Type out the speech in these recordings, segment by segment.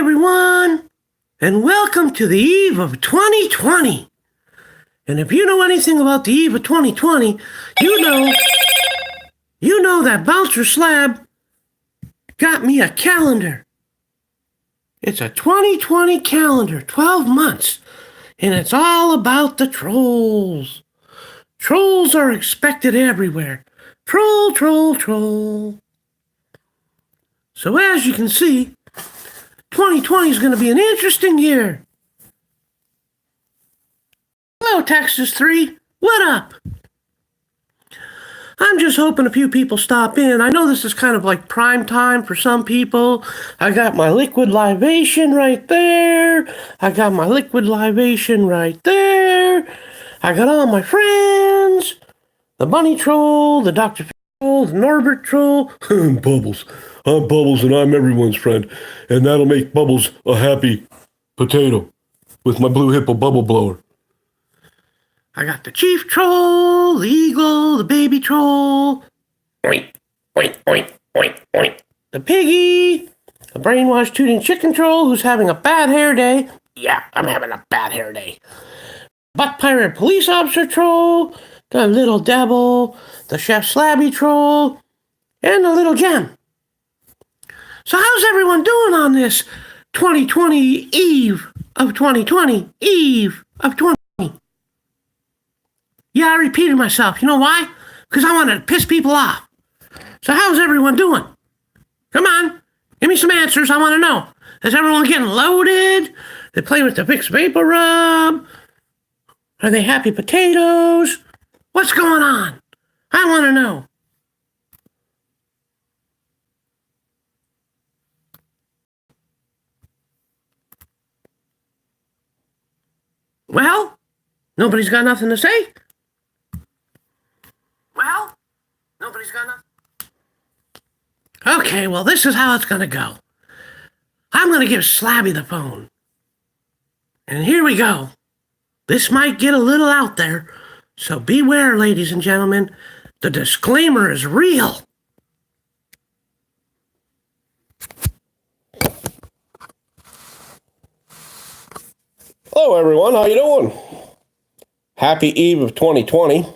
everyone, and welcome to the eve of 2020. And if you know anything about the eve of 2020, you know that Bouncer Slab got me a calendar. It's a 2020 calendar, 12 months, and it's all about the trolls. Trolls are expected everywhere. Troll, troll, troll. So as you can see, 2020 is going to be an interesting year. Hello, Texas 3. What up? I'm just hoping a few people stop in. I know this is kind of like prime time for some people. I got my liquid libation right there. I got all my friends. The Bunny Troll, the Dr. Troll, the Norbert Troll. Bubbles. I'm Bubbles and I'm everyone's friend. And that'll make Bubbles a happy potato with my blue hippo bubble blower. I got the Chief Troll, the Eagle, the Baby Troll. Oink, oink, oink, oink, oink. The Piggy, a brainwashed tooting chicken troll who's having a bad hair day. Yeah, I'm having a bad hair day. Butt pirate police officer troll, the little devil, the Chef Slabby troll, and the little gem. So how's everyone doing on this 2020 eve of 2020? Yeah, I repeated myself. You know why? Because I wanted to piss people off. So how's everyone doing? Come on, give me some answers. I want to know. Is everyone getting loaded? They play with the Vicks Vapor Rub? Are they happy potatoes? What's going on? I want to know. Well, nobody's got nothing to say? Okay, well, this is how it's going to go. I'm going to give Slabby the phone. And here we go. This might get a little out there, so beware, ladies and gentlemen. The disclaimer is real. Hello, everyone. How you doing? Happy eve of 2020.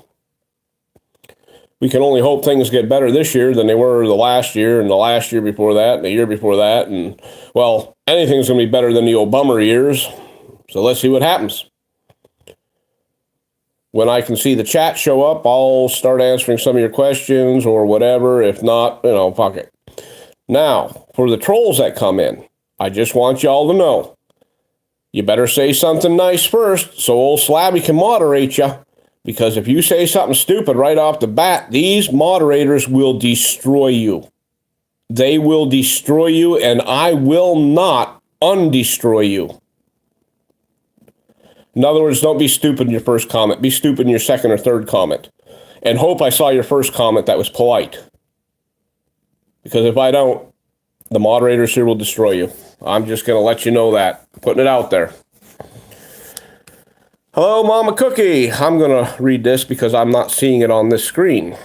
We can only hope things get better this year than they were the last year and the last year before that and the year before that. And, well, anything's going to be better than the old bummer years. So let's see what happens. When I can see the chat show up, I'll start answering some of your questions or whatever. If not, fuck it. Now, for the trolls that come in, I just want y'all to know, you better say something nice first so old Slabby can moderate you. Because if you say something stupid right off the bat, these moderators will destroy you. They will destroy you, and I will not undestroy you. In other words, don't be stupid in your first comment. Be stupid in your second or third comment. And hope I saw your first comment that was polite. Because if I don't, the moderators here will destroy you. I'm just going to let you know that. Putting it out there. Hello, Mama Cookie. I'm going to read this because I'm not seeing it on this screen.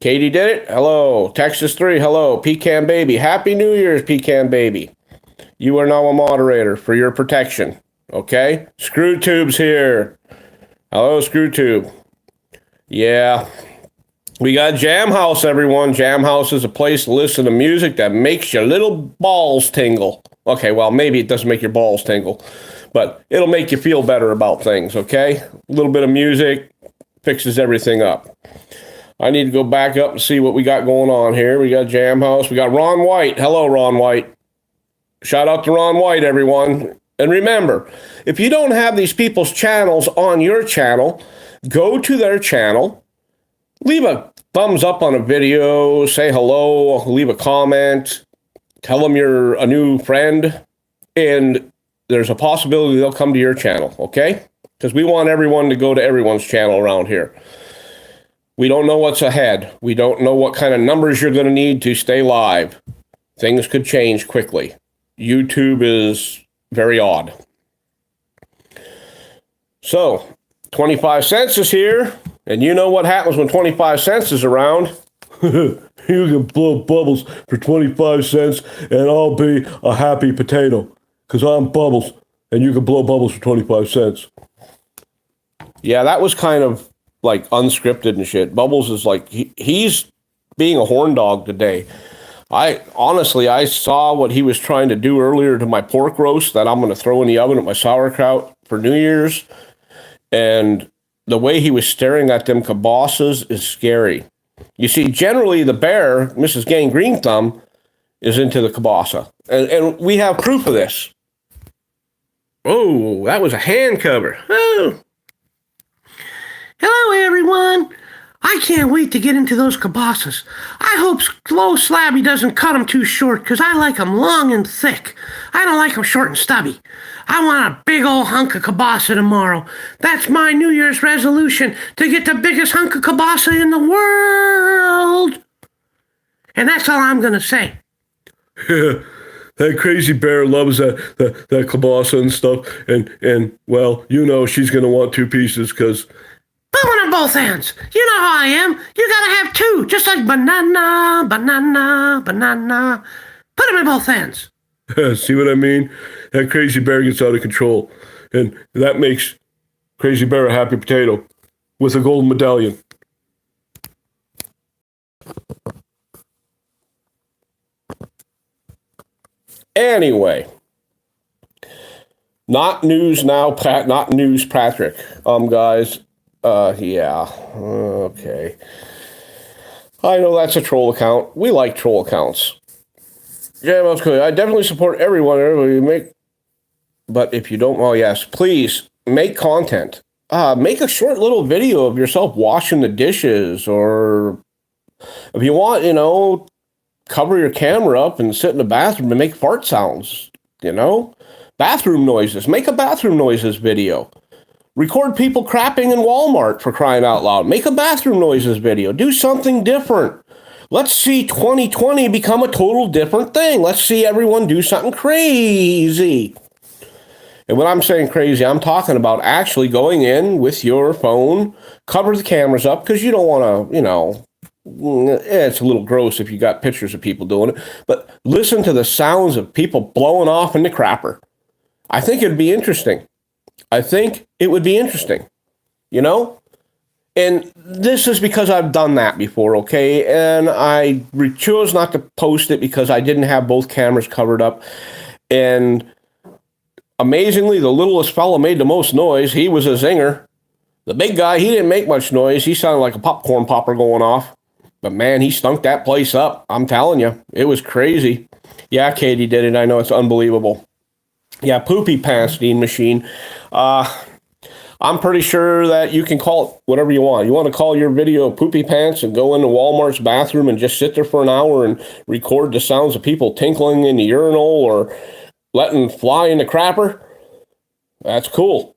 Katie did it. Hello. Texas 3. Hello. Pecan Baby. Happy New Year's, Pecan Baby. You are now a moderator for your protection. Okay? Screw Tube's here. Hello, Screw Tube. Yeah. We got Jam House, everyone. Jam House is a place to listen to music that makes your little balls tingle. Okay, well, maybe it doesn't make your balls tingle. But it'll make you feel better about things, okay? A little bit of music fixes everything up. I need to go back up and see what we got going on here. We got Jam House. We got Ron White. Hello, Ron White. Shout out to Ron White, everyone. And remember, if you don't have these people's channels on your channel, go to their channel, leave a thumbs up on a video, say hello, leave a comment, tell them you're a new friend, and there's a possibility they'll come to your channel, okay? Because we want everyone to go to everyone's channel around here. We don't know what's ahead. We don't know what kind of numbers you're going to need to stay live. Things could change quickly. YouTube is very odd. So, 25 cents is here, and you know what happens when 25 cents is around. You can blow bubbles for 25 cents, and I'll be a happy potato. because I'm Bubbles, and you can blow bubbles for 25 cents. Yeah, that was kind of like unscripted and shit. Bubbles is like, he's being a horn dog today. I saw what he was trying to do earlier to my pork roast that I'm going to throw in the oven at my sauerkraut for New Year's. And the way he was staring at them kibosses is scary. You see, generally the bear, Mrs. Gang Green Thumb, is into the kibossa. And we have proof of this. Oh, that was a hand cover. Oh. Hello, everyone. I can't wait to get into those kibosses. I hope Slow Slabby doesn't cut them too short, because I like them long and thick. I don't like them short and stubby. I want a big old hunk of kielbasa tomorrow. That's my New Year's resolution, to get the biggest hunk of kielbasa in the world. And that's all I'm going to say. That crazy bear loves that kielbasa and stuff. And well, you know she's going to want 2 pieces because... Put one on both ends. You know how I am. You gotta have 2, just like banana, banana, banana. Put them in both ends. See what I mean? That crazy bear gets out of control. And that makes Crazy Bear a happy potato with a gold medallion. Anyway, not news now, not news, Patrick. Guys, yeah, okay. I know that's a troll account. We like troll accounts. JML's I definitely support everybody make, but if you don't, well, yes, please make content. Make a short little video of yourself washing the dishes, or if you want, cover your camera up and sit in the bathroom and make fart sounds, bathroom noises. Make a bathroom noises video. Record people crapping in Walmart, for crying out loud. Make a bathroom noises video. Do something different. Let's see 2020 become a total different thing. Let's see everyone do something crazy. And when I'm saying crazy, I'm talking about actually going in with your phone, cover the cameras up, because you don't want to, it's a little gross if you got pictures of people doing it, but listen to the sounds of people blowing off in the crapper. I think it'd be interesting. And this is because I've done that before, okay? And I chose not to post it because I didn't have both cameras covered up. And amazingly, the littlest fella made the most noise. He was a zinger. The big guy, he didn't make much noise. He sounded like a popcorn popper going off. But man, he stunk that place up. I'm telling you, it was crazy. Yeah, Katie did it. I know, it's unbelievable. Yeah, Poopy Pants Dean Machine. I'm pretty sure that you can call it whatever you want. You want to call your video Poopy Pants and go into Walmart's bathroom and just sit there for an hour and record the sounds of people tinkling in the urinal or letting fly in the crapper? That's cool.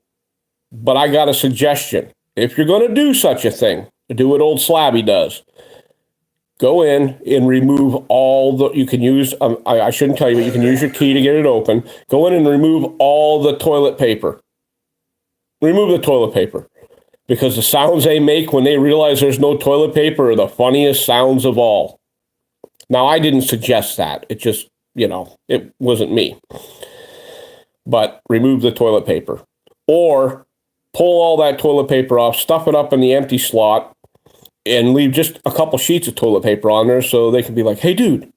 But I got a suggestion. If you're going to do such a thing, do what old Slabby does. Go in and remove all the, you can use, I shouldn't tell you, but you can use your key to get it open. Go in and remove all the toilet paper. Remove the toilet paper. Because the sounds they make when they realize there's no toilet paper are the funniest sounds of all. Now, I didn't suggest that. It just, it wasn't me. But remove the toilet paper. Or pull all that toilet paper off, stuff it up in the empty slot, and leave just a couple sheets of toilet paper on there so they can be like, hey, dude,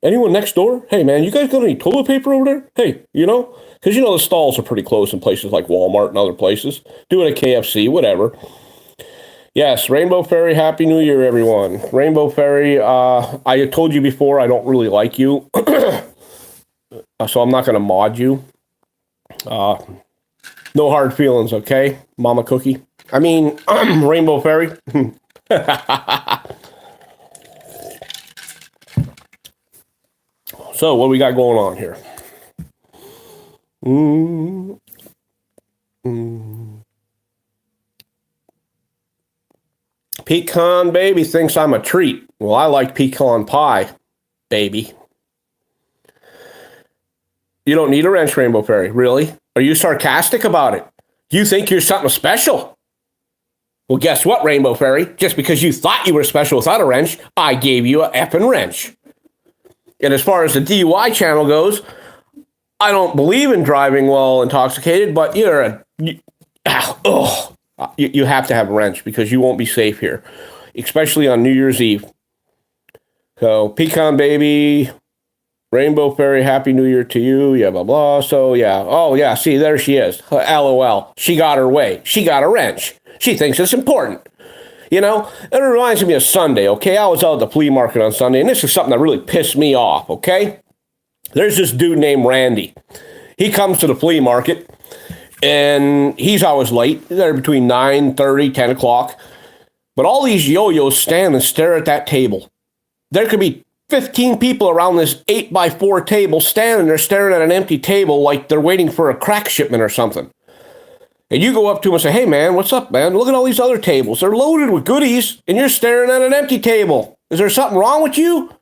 anyone next door? Hey, man, you guys got any toilet paper over there? Hey, because the stalls are pretty close in places like Walmart and other places. Do it at KFC, whatever. Yes, Rainbow Fairy, Happy New Year, everyone. Rainbow Fairy, I told you before, I don't really like you. So I'm not going to mod you. No hard feelings, okay, Mama Cookie? I mean, Rainbow Fairy. So, what we got going on here? Pecan Baby thinks I'm a treat. Well, I like pecan pie, baby. You don't need a wrench, Rainbow Fairy. Really? Are you sarcastic about it? You think you're something special? Well, guess what, Rainbow Fairy? Just because you thought you were special without a wrench, I gave you a effing wrench. And as far as the DUI channel goes, I don't believe in driving while intoxicated, but you have to have a wrench because you won't be safe here, especially on New Year's Eve. So, Pecan Baby, Rainbow Fairy, Happy New Year to you, yeah, blah, blah. So, yeah. Oh, yeah, see, there she is. LOL. She got her way. She got a wrench. She thinks it's important. You know, it reminds me of Sunday, okay? I was out at the flea market on Sunday, and this is something that really pissed me off, okay? There's this dude named Randy. He comes to the flea market, and he's always late. He's there between 9:30, 10 o'clock. But all these yo-yos stand and stare at that table. There could be 15 people around this 8x4 table standing there staring at an empty table like they're waiting for a crack shipment or something. And you go up to them and say, hey, man, what's up, man? Look at all these other tables. They're loaded with goodies, and you're staring at an empty table. Is there something wrong with you?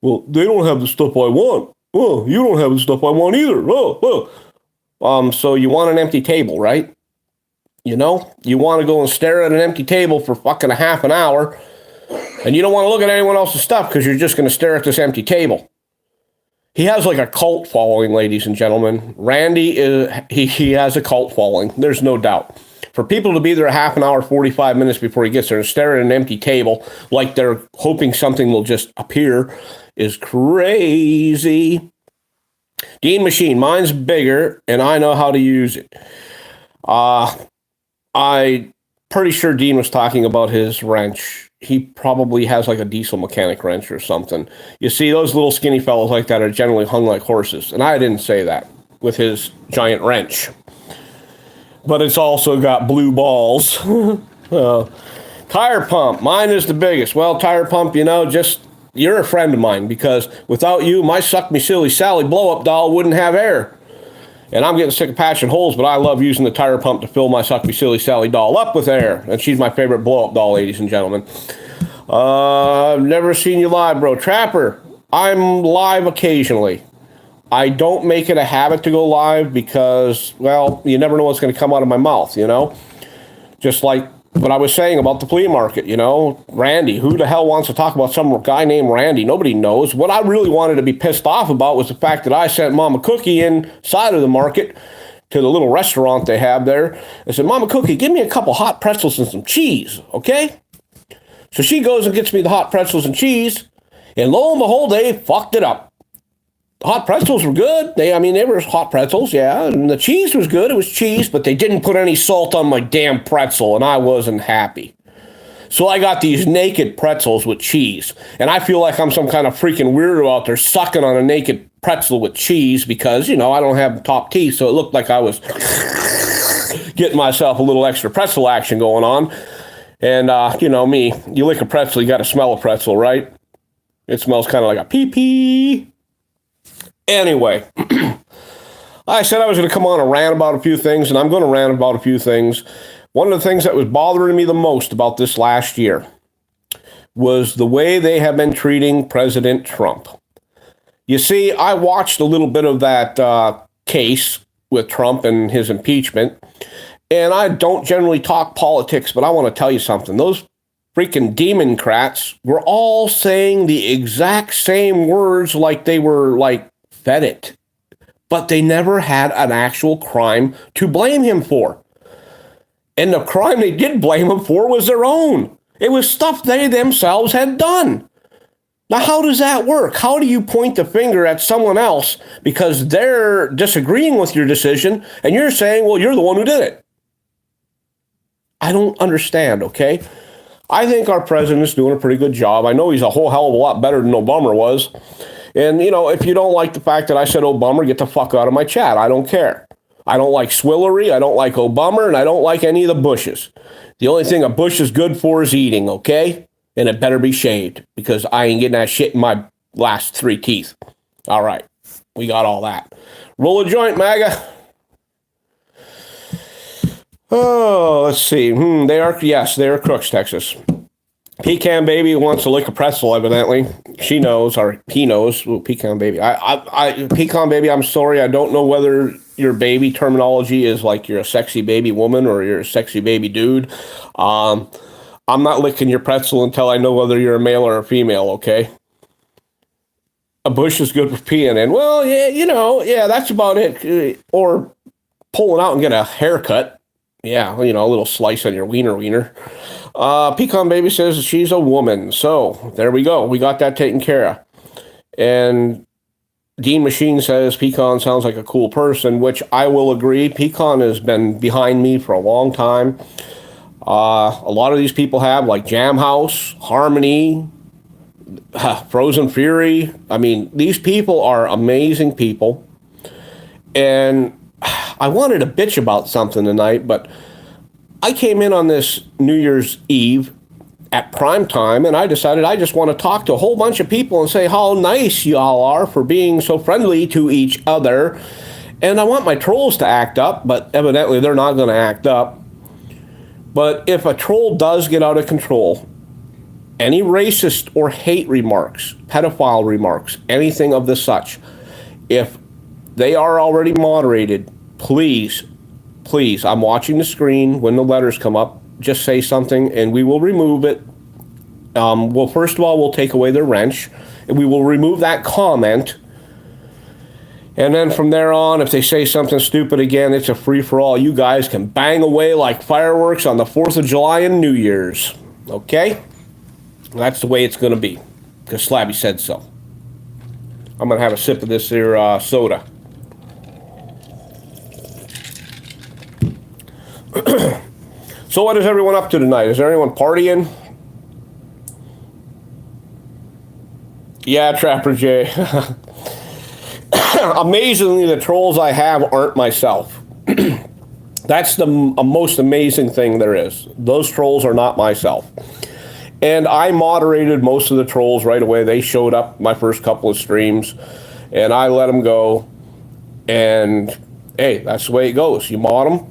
Well, they don't have the stuff I want. Well, you don't have the stuff I want either. So you want an empty table, right? You know, you want to go and stare at an empty table for fucking a half an hour, and you don't want to look at anyone else's stuff because you're just going to stare at this empty table. He has like a cult following, ladies and gentlemen. Randy he has a cult following. There's no doubt. For people to be there a half an hour, 45 minutes before he gets there and stare at an empty table like they're hoping something will just appear is crazy. Dean Machine, mine's bigger and I know how to use it. I pretty sure Dean was talking about his wrench. He probably has like a diesel mechanic wrench or something. You see, those little skinny fellows like that are generally hung like horses. And I didn't say that with his giant wrench. But it's also got blue balls. Tire pump. Mine is the biggest. Well, tire pump, you're a friend of mine because without you, my Suck Me Silly Sally blow-up doll wouldn't have air. And I'm getting sick of patching holes, but I love using the tire pump to fill my Suck Me Silly Sally doll up with air. And she's my favorite blow-up doll, ladies and gentlemen. I've never seen you live, bro. Trapper, I'm live occasionally. I don't make it a habit to go live because, well, you never know what's going to come out of my mouth, Just like what I was saying about the flea market, Randy. Who the hell wants to talk about some guy named Randy? Nobody knows. What I really wanted to be pissed off about was the fact that I sent Mama Cookie inside of the market to the little restaurant they have there. I said, Mama Cookie, give me a couple hot pretzels and some cheese, okay? So she goes and gets me the hot pretzels and cheese, and lo and behold, they fucked it up. The hot pretzels were good. They were hot pretzels, yeah. And the cheese was good. It was cheese, but they didn't put any salt on my damn pretzel, and I wasn't happy. So I got these naked pretzels with cheese, and I feel like I'm some kind of freaking weirdo out there sucking on a naked pretzel with cheese because, I don't have top teeth, so it looked like I was getting myself a little extra pretzel action going on. And, me, you lick a pretzel, you got to smell a pretzel, right? It smells kind of like a pee-pee. Anyway, I said I was going to come on and rant about a few things, and I'm going to rant about a few things. One of the things that was bothering me the most about this last year was the way they have been treating President Trump. You see, I watched a little bit of that case with Trump and his impeachment, and I don't generally talk politics, but I want to tell you something. Those freaking Democrats were all saying the exact same words like they were fed it, but they never had an actual crime to blame him for. And the crime they did blame him for was their own. It was stuff they themselves had done. Now, how does that work? How do you point the finger at someone else because they're disagreeing with your decision and you're saying, well, you're the one who did it? I don't understand, okay? I think our president is doing a pretty good job. I know he's a whole hell of a lot better than Obama was. And, if you don't like the fact that I said Obama, get the fuck out of my chat. I don't care. I don't like Swillery, I don't like Obama, and I don't like any of the Bushes. The only thing a Bush is good for is eating, okay? And it better be shaved, because I ain't getting that shit in my last 3 teeth. All right, we got all that. Roll a joint, MAGA. Oh, let's see. They are crooks, Texas. Pecan Baby wants to lick a pretzel, evidently. She knows, or he knows. Ooh, Pecan Baby. Pecan Baby, I'm sorry. I don't know whether your baby terminology is like you're a sexy baby woman or you're a sexy baby dude. I'm not licking your pretzel until I know whether you're a male or a female, okay? A bush is good for peeing in. Well, yeah, yeah, that's about it. Or pulling out and get a haircut. Yeah, a little slice on your wiener. Pecan Baby says she's a woman. So there we go. We got that taken care of. And Dean Machine says Pecan sounds like a cool person, which I will agree. Pecan has been behind me for a long time. A lot of these people have, like Jam House, Harmony, Frozen Fury. I mean, these people are amazing people. And I wanted to bitch about something tonight, but I came in on this New Year's Eve at prime time, and I decided I just want to talk to a whole bunch of people and say how nice y'all are for being so friendly to each other. And I want my trolls to act up, but evidently they're not going to act up. But if a troll does get out of control, any racist or hate remarks, pedophile remarks, anything of the such, if they are already moderated, please, I'm watching the screen when the letters come up. Just say something and we will remove it. Well, first of all, we'll take away the wrench and we will remove that comment. And then from there on, if they say something stupid again, it's a free-for-all. You guys can bang away like fireworks on the 4th of July and New Year's. Okay? That's the way it's going to be because Slabby said so. I'm going to have a sip of this here soda. So what is everyone up to tonight? Is there anyone partying? Yeah, Trapper J. Amazingly, the trolls I have aren't myself. That's the most amazing thing there is. Those trolls are not myself. And I moderated most of the trolls right away. They showed up my first couple of streams, and I let them go. And, hey, that's the way it goes. You mod them.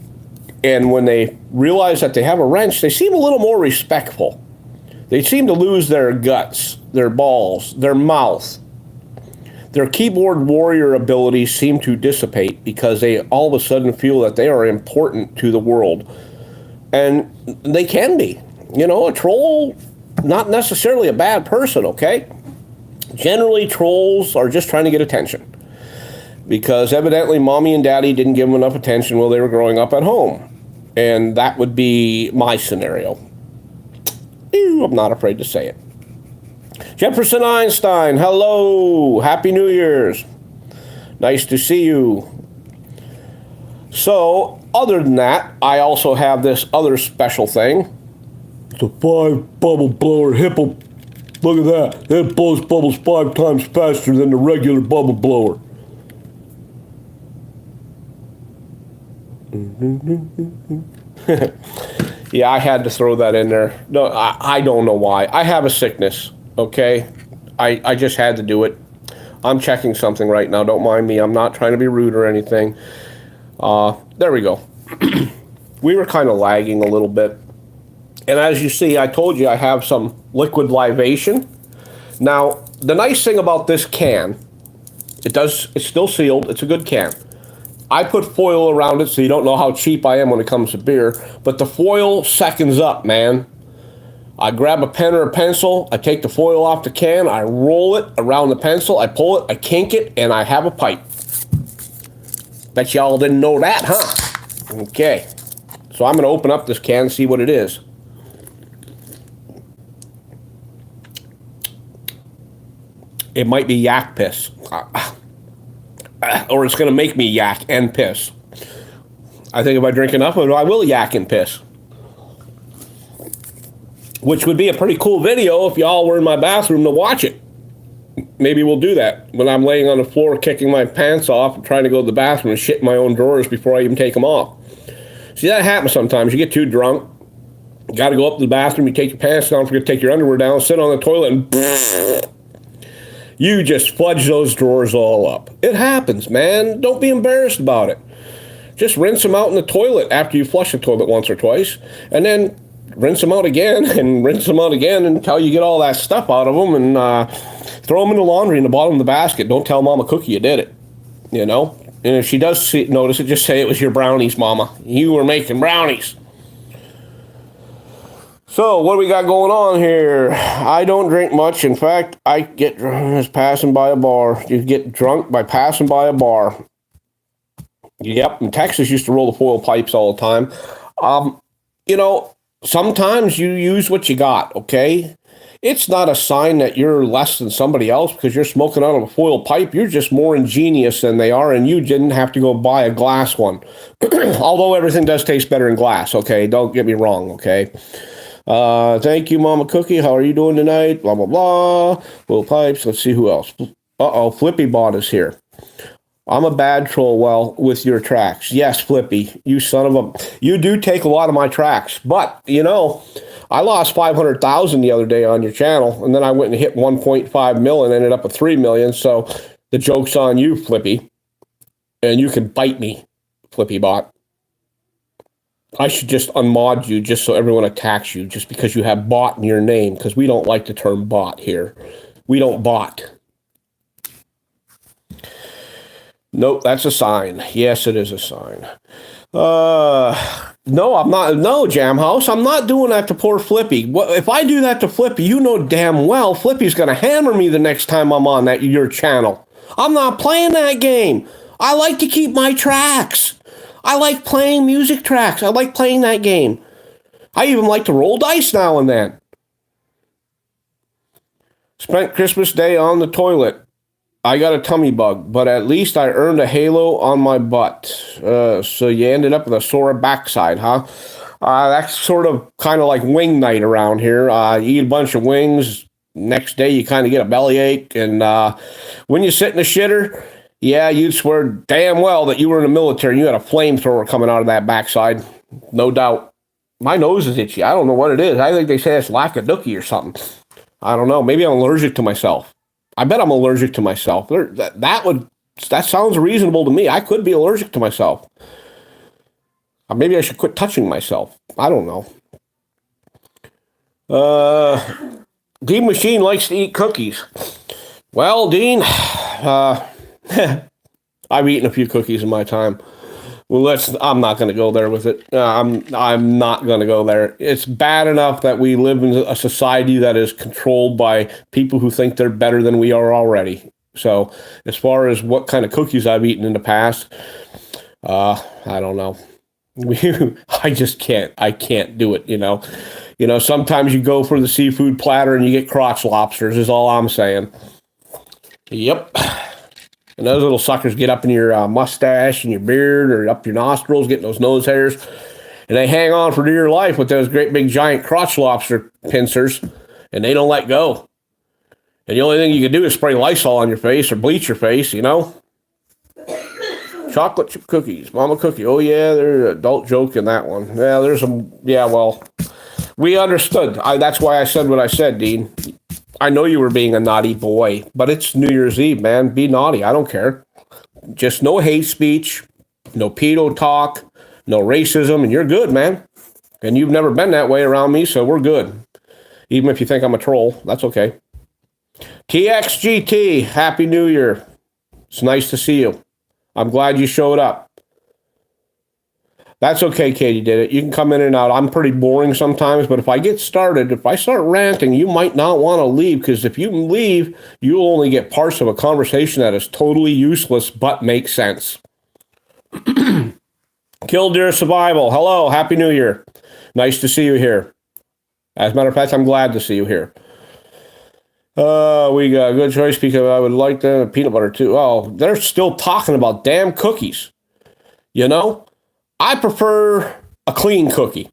And when they realize that they have a wrench, they seem a little more respectful. They seem to lose their guts, their balls, their mouth. Their keyboard warrior abilities seem to dissipate because they all of a sudden feel that they are important to the world. And they can be. A troll, not necessarily a bad person, okay? Generally, trolls are just trying to get attention. Because evidently, mommy and daddy didn't give them enough attention while they were growing up at home. And that would be my scenario. Ew, I'm not afraid to say it. Jefferson Einstein, hello. Happy New Year's. Nice to see you. So, other than that, I also have this other special thing. It's a 5 bubble blower hippo. Look at that. It blows bubbles 5 times faster than the regular bubble blower. Yeah, I had to throw that in there. No, I don't know why. I have a sickness, okay? I just had to do it. I'm checking something right now. Don't mind me. I'm not trying to be rude or anything. There we go. We were kind of lagging a little bit. And as you see, I told you I have some liquid libation. Now, the nice thing about this can, it's still sealed. It's a good can. I put foil around it so you don't know how cheap I am when it comes to beer, but the foil seconds up, man. I grab a pen or a pencil, I take the foil off the can, I roll it around the pencil, I pull it, I kink it, and I have a pipe. Bet y'all didn't know that, huh? Okay. So I'm going to open up this can and see what it is. It might be yak piss. Or it's going to make me yak and piss. I think if I drink enough of it, I will yak and piss. Which would be a pretty cool video if y'all were in my bathroom to watch it. Maybe we'll do that when I'm laying on the floor kicking my pants off and trying to go to the bathroom and shit in my own drawers before I even take them off. See, that happens sometimes. You get too drunk. You got to go up to the bathroom. You take your pants down, forget to take your underwear down, sit on the toilet, and you just fudge those drawers all up. It happens, man. Don't be embarrassed about it. Just rinse them out in the toilet after you flush the toilet once or twice, and then rinse them out again and rinse them out again until you get all that stuff out of them, and throw them in the laundry in the bottom of the basket. Don't tell Mama Cookie you did it, you know? And if she does notice it, just say it was your brownies, Mama. You were making brownies. So, what do we got going on here? I don't drink much. In fact, I get drunk as passing by a bar. You get drunk by passing by a bar. Yep, and Texas used to roll the foil pipes all the time. Sometimes you use what you got, okay? It's not a sign that you're less than somebody else because you're smoking out of a foil pipe. You're just more ingenious than they are, and you didn't have to go buy a glass one. Although everything does taste better in glass, okay? Don't get me wrong, okay? Thank you, Mama Cookie. How are you doing tonight? Blah, blah, blah. Foil pipes. Let's see who else. Uh-oh, Flippy Bot is here. I'm a bad troll, well, with your tracks. Yes, Flippy, you son of a... You do take a lot of my tracks, but, I lost 500,000 the other day on your channel, and then I went and hit 1.5 million and ended up with 3 million, so the joke's on you, Flippy. And you can bite me, Flippy Bot. I should just unmod you just so everyone attacks you, just because you have bot in your name, because we don't like the term bot here. We don't bot. Nope, that's a sign. Yes, it is a sign. No, I'm not. No, Jam House, I'm not doing that to poor Flippy. If I do that to Flippy, you know damn well Flippy's going to hammer me the next time I'm on your channel. I'm not playing that game. I like to keep my tracks. I like playing music tracks. I like playing that game. I even like to roll dice now and then. Spent Christmas Day on the toilet. I got a tummy bug, but at least I earned a halo on my butt. So you ended up with a sore backside, huh? That's sort of kind of like wing night around here. You eat a bunch of wings. Next day, you kind of get a bellyache. And when you sit in the shitter, yeah, you'd swear damn well that you were in the military and you had a flamethrower coming out of that backside. No doubt. My nose is itchy. I don't know what it is. I think they say it's lack of dookie or something. I don't know. Maybe I'm allergic to myself. I bet I'm allergic to myself. That sounds reasonable to me. I could be allergic to myself. Maybe I should quit touching myself. I don't know. Dean Machine likes to eat cookies. Well, Dean, I've eaten a few cookies in my time. Well, I'm not going to go there with it. I'm not going to go there. It's bad enough that we live in a society that is controlled by people who think they're better than we are already. So as far as what kind of cookies I've eaten in the past, I don't know. I just can't. I can't do it, sometimes you go for the seafood platter and you get crotch lobsters is all I'm saying. Yep. And those little suckers get up in your mustache and your beard or up your nostrils, getting those nose hairs. And they hang on for dear life with those great big giant crotch lobster pincers. And they don't let go. And the only thing you can do is spray Lysol on your face or bleach your face, Chocolate chip cookies, Mama Cookie. Oh, yeah, there's an adult joke in that one. Yeah, well, we understood. That's why I said what I said, Dean. I know you were being a naughty boy, but it's New Year's Eve, man. Be naughty. I don't care. Just no hate speech, no pedo talk, no racism, and you're good, man. And you've never been that way around me, so we're good. Even if you think I'm a troll, that's okay. TXGT, Happy New Year. It's nice to see you. I'm glad you showed up. That's okay, Katie did it. You can come in and out. I'm pretty boring sometimes, but if I get started, if I start ranting, you might not want to leave, because if you leave, you'll only get parts of a conversation that is totally useless but makes sense. Killdeer Survival. Hello, Happy New Year. Nice to see you here. As a matter of fact, I'm glad to see you here. We got a good choice because I would like the peanut butter too. Oh, they're still talking about damn cookies. I prefer a clean cookie.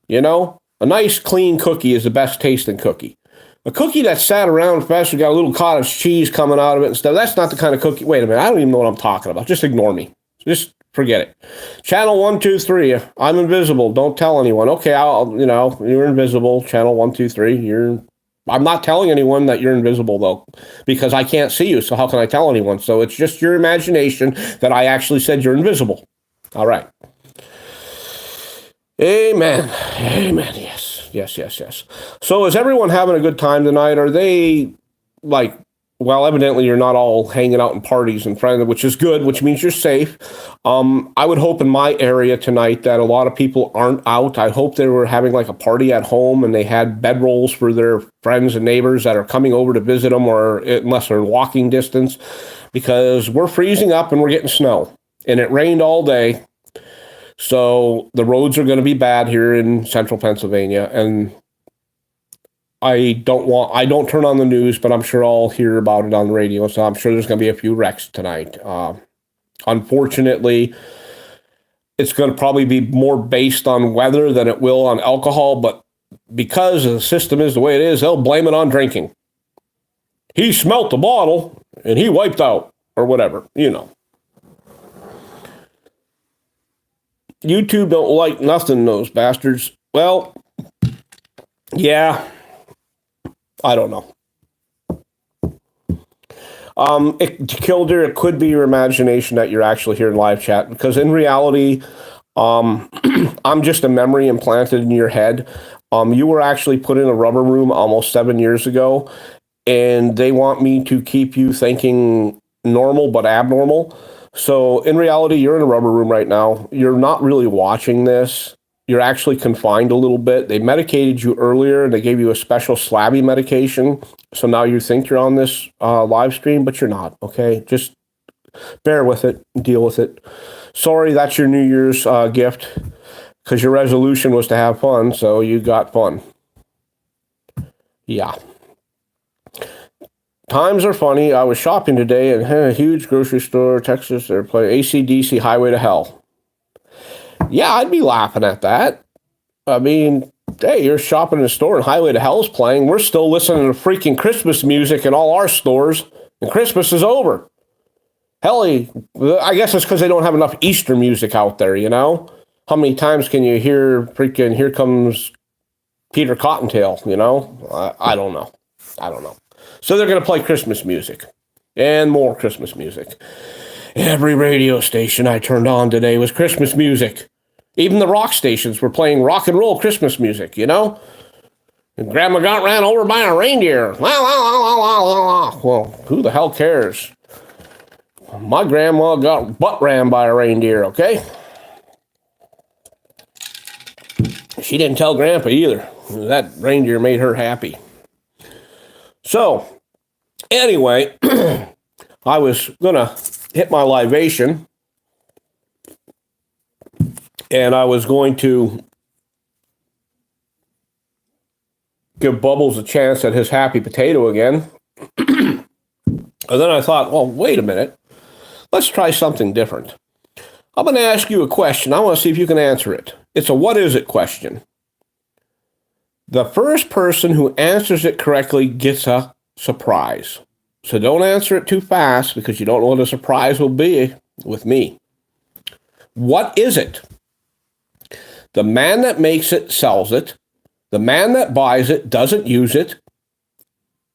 A nice clean cookie is the best tasting cookie. A cookie that sat around fast, got a little cottage cheese coming out of it and stuff, that's not the kind of cookie. Wait a minute, I don't even know what I'm talking about. Just ignore me. Just forget it. Channel 123, I'm invisible. Don't tell anyone. Okay, you're invisible. Channel 123, I'm not telling anyone that you're invisible, though, because I can't see you, so how can I tell anyone? So it's just your imagination that I actually said you're invisible. All right. Amen. Amen. Yes. So is everyone having a good time tonight? Are they, well, evidently you're not all hanging out in parties and friends, which is good, which means you're safe. I would hope in my area tonight that a lot of people aren't out. I hope they were having like a party at home and they had bedrolls for their friends and neighbors that are coming over to visit them, or unless they're in walking distance, because we're freezing up and we're getting snow. And it rained all day. So the roads are going to be bad here in central Pennsylvania. And I don't turn on the news, but I'm sure I'll hear about it on the radio. So I'm sure there's going to be a few wrecks tonight. Unfortunately, it's going to probably be more based on weather than it will on alcohol. But because the system is the way it is, they'll blame it on drinking. He smelt the bottle and he wiped out, or whatever, you know. YouTube don't like nothing, those bastards. Well, yeah. I don't know. Killdeer, it could be your imagination that you're actually here in live chat, because in reality, I'm just a memory implanted in your head. You were actually put in a rubber room almost 7 years ago, and they want me to keep you thinking normal but abnormal. So in reality, you're in a rubber room right now. You're not really watching this. You're actually confined a little bit. They medicated you earlier, and they gave you a special slabby medication. So now you think you're on this live stream, but you're not, okay? Just bear with it, deal with it. Sorry, that's your New Year's gift, because your resolution was to have fun, so you got fun. Yeah. Times are funny. I was shopping today and a huge grocery store, Texas, they're playing AC/DC Highway to Hell. Yeah, I'd be laughing at that. I mean, hey, you're shopping in a store and Highway to Hell's playing. We're still listening to freaking Christmas music in all our stores, and Christmas is over. Hell, I guess it's because they don't have enough Easter music out there, you know? How many times can you hear freaking Here Comes Peter Cottontail, you know? I don't know. So they're going to play Christmas music and more Christmas music. Every radio station I turned on today was Christmas music. Even the rock stations were playing rock and roll Christmas music, you know? And Grandma got ran over by a reindeer. Well, who the hell cares? My grandma got butt rammed by a reindeer, okay? She didn't tell Grandpa either. That reindeer made her happy. So, anyway, I was going to hit my libation, and I was going to give Bubbles a chance at his happy potato again. And then I thought, well, wait a minute. Let's try something different. I'm going to ask you a question. I want to see if you can answer it. It's a what is it question. The first person who answers it correctly gets a surprise. So don't answer it too fast, because you don't know what a surprise will be with me. What is it? The man that makes it sells it. The man that buys it doesn't use it.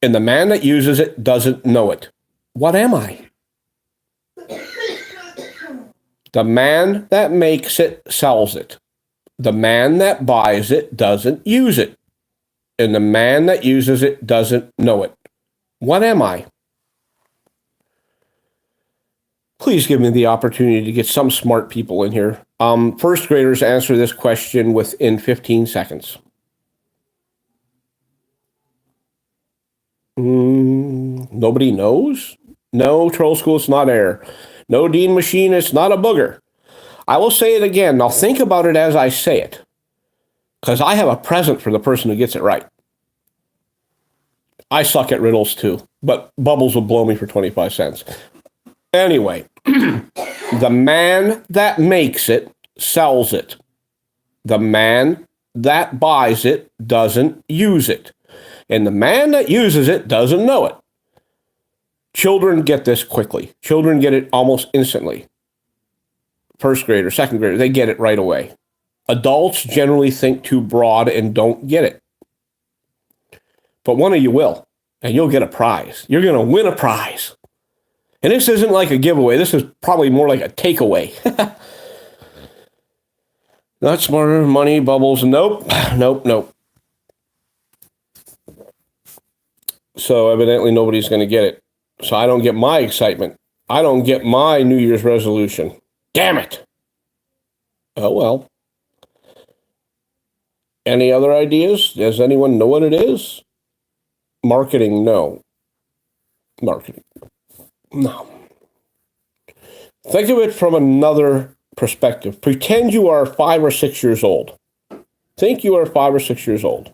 And the man that uses it doesn't know it. What am I? The man that makes it sells it. The man that buys it doesn't use it. And the man that uses it doesn't know it. What am I? Please give me the opportunity to get some smart people in here. First graders answer this question within 15 seconds. Nobody knows? No, Troll School, it's not air. No, Dean Machine, it's not a booger. I will say it again. Now think about it as I say it, because I have a present for the person who gets it right. I suck at riddles too, but Bubbles will blow me for 25 cents. Anyway, the man that makes it sells it. The man that buys it doesn't use it. And the man that uses it doesn't know it. Children get this quickly. Children get it almost instantly. First grader, second grader, they get it right away. Adults generally think too broad and don't get it. But one of you will, and you'll get a prize. You're going to win a prize. And this isn't like a giveaway. This is probably more like a takeaway. Not smarter, money, Bubbles. Nope. So evidently nobody's going to get it. So I don't get my excitement. I don't get my New Year's resolution. Damn it. Oh, well. Any other ideas? Does anyone know what it is? Marketing, no. Marketing, no. Think of it from another perspective. Pretend you are 5 or 6 years old. Think you are 5 or 6 years old.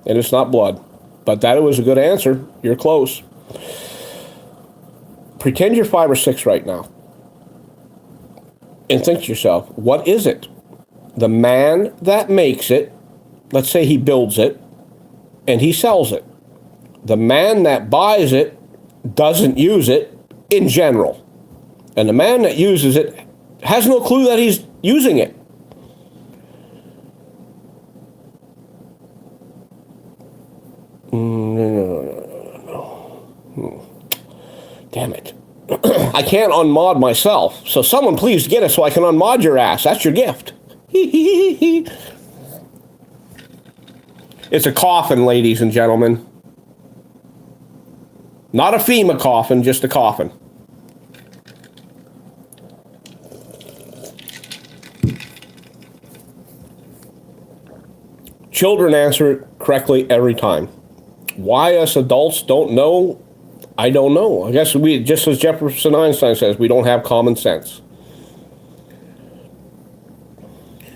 And it's not blood. But that was a good answer. You're close. Pretend you're 5 or 6 right now. And think to yourself, what is it? The man that makes it, let's say he builds it, and he sells it. The man that buys it doesn't use it in general. And the man that uses it has no clue that he's using it. Damn it. I can't unmod myself. So someone please get it so I can unmod your ass. That's your gift. It's a coffin, ladies and gentlemen. Not a FEMA coffin, just a coffin. Children answer it correctly every time. Why us adults don't know, I don't know. I guess we, just as Jefferson Einstein says, we don't have common sense.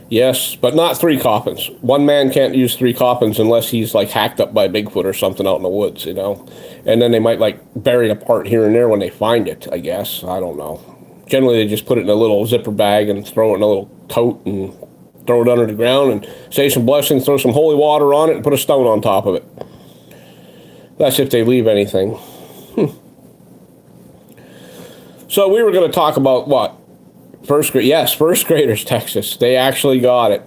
Yes, but not 3 coffins. One man can't use 3 coffins unless he's like hacked up by Bigfoot or something out in the woods, you know. And then they might like bury a part here and there when they find it, I guess. I don't know. Generally, they just put it in a little zipper bag and throw it in a little tote and throw it under the ground and say some blessings, throw some holy water on it and put a stone on top of it. That's if they leave anything. So we were going to talk about what? First grade. Yes, first graders, Texas. They actually got it.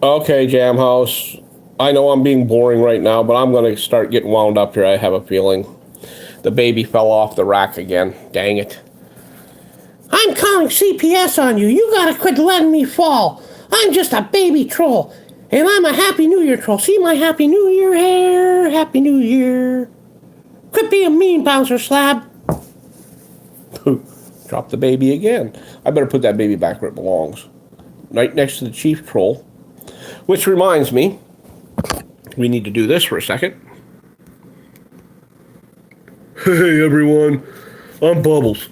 Okay, Jam House. I know I'm being boring right now, but I'm going to start getting wound up here, I have a feeling. The baby fell off the rack again. Dang it. I'm calling CPS on you. You gotta quit letting me fall. I'm just a baby troll. And I'm a Happy New Year troll. See my Happy New Year hair? Happy New Year. Quit being mean, Bouncer Slab. Drop the baby again. I better put that baby back where it belongs. Right next to the chief troll. Which reminds me, we need to do this for a second. Hey everyone, I'm Bubbles,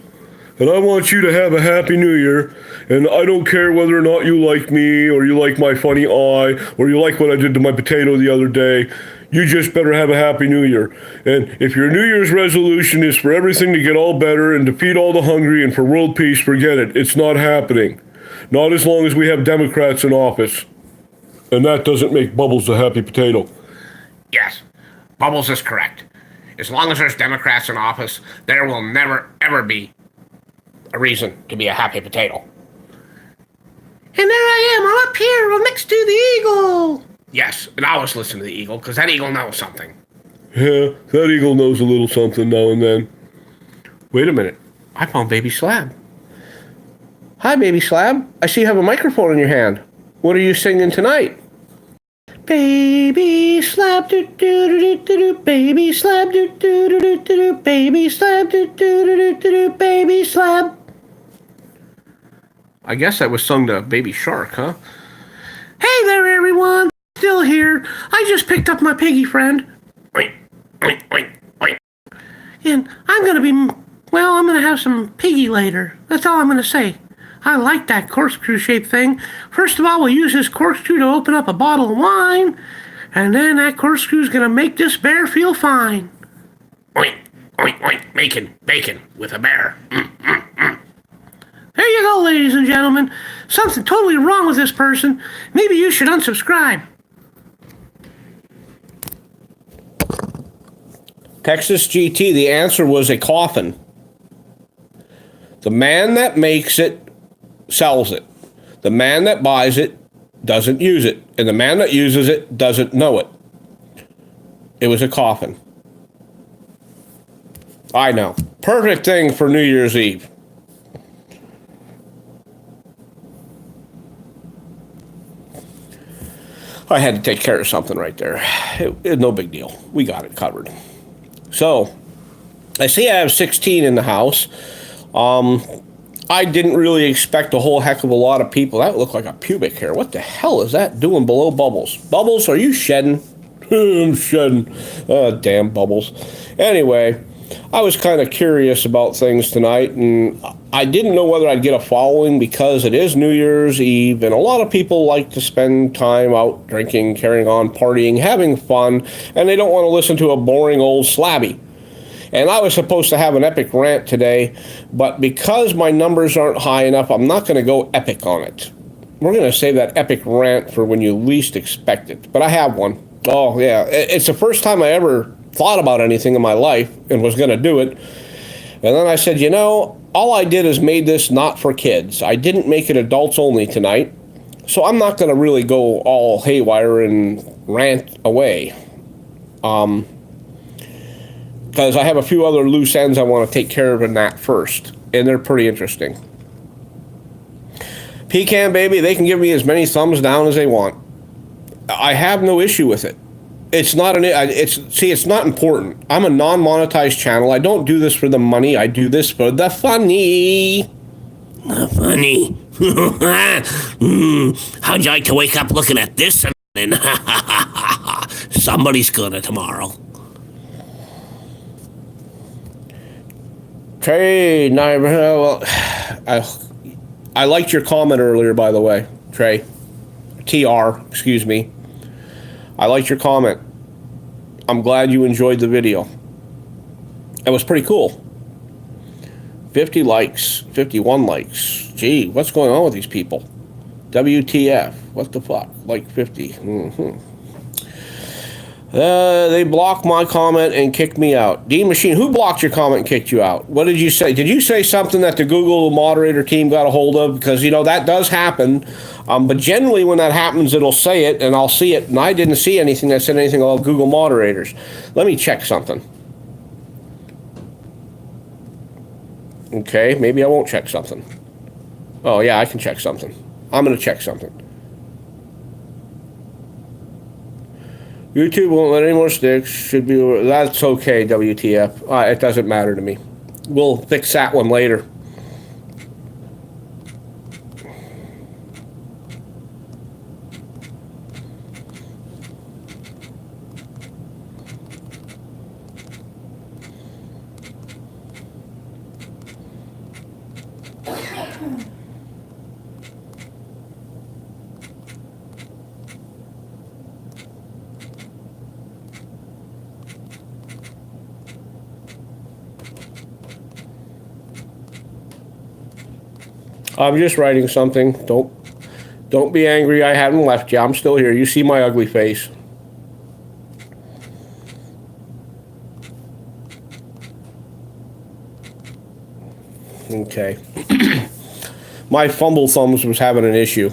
and I want you to have a happy new year, and I don't care whether or not you like me, or you like my funny eye, or you like what I did to my potato the other day. You just better have a happy new year. And if your New Year's resolution is for everything to get all better and defeat all the hungry and for world peace, forget it. It's not happening. Not as long as we have Democrats in office. And that doesn't make Bubbles a happy potato. Yes, Bubbles is correct. As long as there's Democrats in office, there will never, ever be a reason to be a happy potato. And there I am, all up here, next to the eagle. Yes, and I always listen to the eagle, because that eagle knows something. Yeah, that eagle knows a little something now and then. Wait a minute. I found Baby Slab. Hi, Baby Slab. I see you have a microphone in your hand. What are you singing tonight? Baby Slab, do do do do do, Baby Slab, do do do do do, Baby Slab, do do do do do, Baby Slab. I guess that was sung to Baby Shark, huh? Hey there, everyone. Still here. I just picked up my piggy friend. Oink, oink, oink, oink. And I'm gonna have some piggy later. That's all I'm gonna say. I like that corkscrew-shaped thing. First of all, we'll use this corkscrew to open up a bottle of wine, and then that corkscrew's gonna make this bear feel fine. Oink, oink, oink, bacon with a bear. There you go, ladies and gentlemen. Something totally wrong with this person. Maybe you should unsubscribe. Texas GT, the answer was a coffin. The man that makes it sells it. The man that buys it doesn't use it. And the man that uses it doesn't know it. It was a coffin. I know. Perfect thing for New Year's Eve. I had to take care of something right there. It no big deal. We got it covered. So, I see I have 16 in the house. I didn't really expect a whole heck of a lot of people. That looked like a pubic hair. What the hell is that doing below Bubbles? Bubbles, are you shedding? I'm shedding. Damn Bubbles. Anyway, I was kind of curious about things tonight, and I didn't know whether I'd get a following because it is New Year's Eve, and a lot of people like to spend time out drinking, carrying on, partying, having fun, and they don't want to listen to a boring old slabby. And I was supposed to have an epic rant today, but because my numbers aren't high enough, I'm not going to go epic on it. We're going to save that epic rant for when you least expect it. But I have one. Oh, yeah. It's the first time I ever thought about anything in my life and was going to do it. And then I said, all I did is made this not for kids. I didn't make it adults only tonight. So I'm not going to really go all haywire and rant away. Because I have a few other loose ends I want to take care of in that first. And they're pretty interesting. Pecan Baby, they can give me as many thumbs down as they want. I have no issue with it. It's not it's not important. I'm a non-monetized channel. I don't do this for the money. I do this for the funny. The funny. How'd you like to wake up looking at this and then somebody's gonna tomorrow. Trey, well, I liked your comment earlier, by the way, Trey. TR, excuse me. I liked your comment. I'm glad you enjoyed the video. It was pretty cool. 50 likes, 51 likes. Gee, what's going on with these people? WTF, what the fuck? Like 50. They blocked my comment and kicked me out. D Machine, who blocked your comment and kicked you out? What did you say? Did you say something that the Google moderator team got a hold of? Because, that does happen. But generally when that happens, it'll say it and I'll see it. And I didn't see anything that said anything about Google moderators. Let me check something. Okay, maybe I won't check something. Oh, yeah, I can check something. I'm going to check something. YouTube won't let any more sticks. Should be. That's okay, WTF. It doesn't matter to me. We'll fix that one later. I'm just writing something. Don't be angry. I haven't left you. I'm still here. You see my ugly face. Okay. My fumble thumbs was having an issue.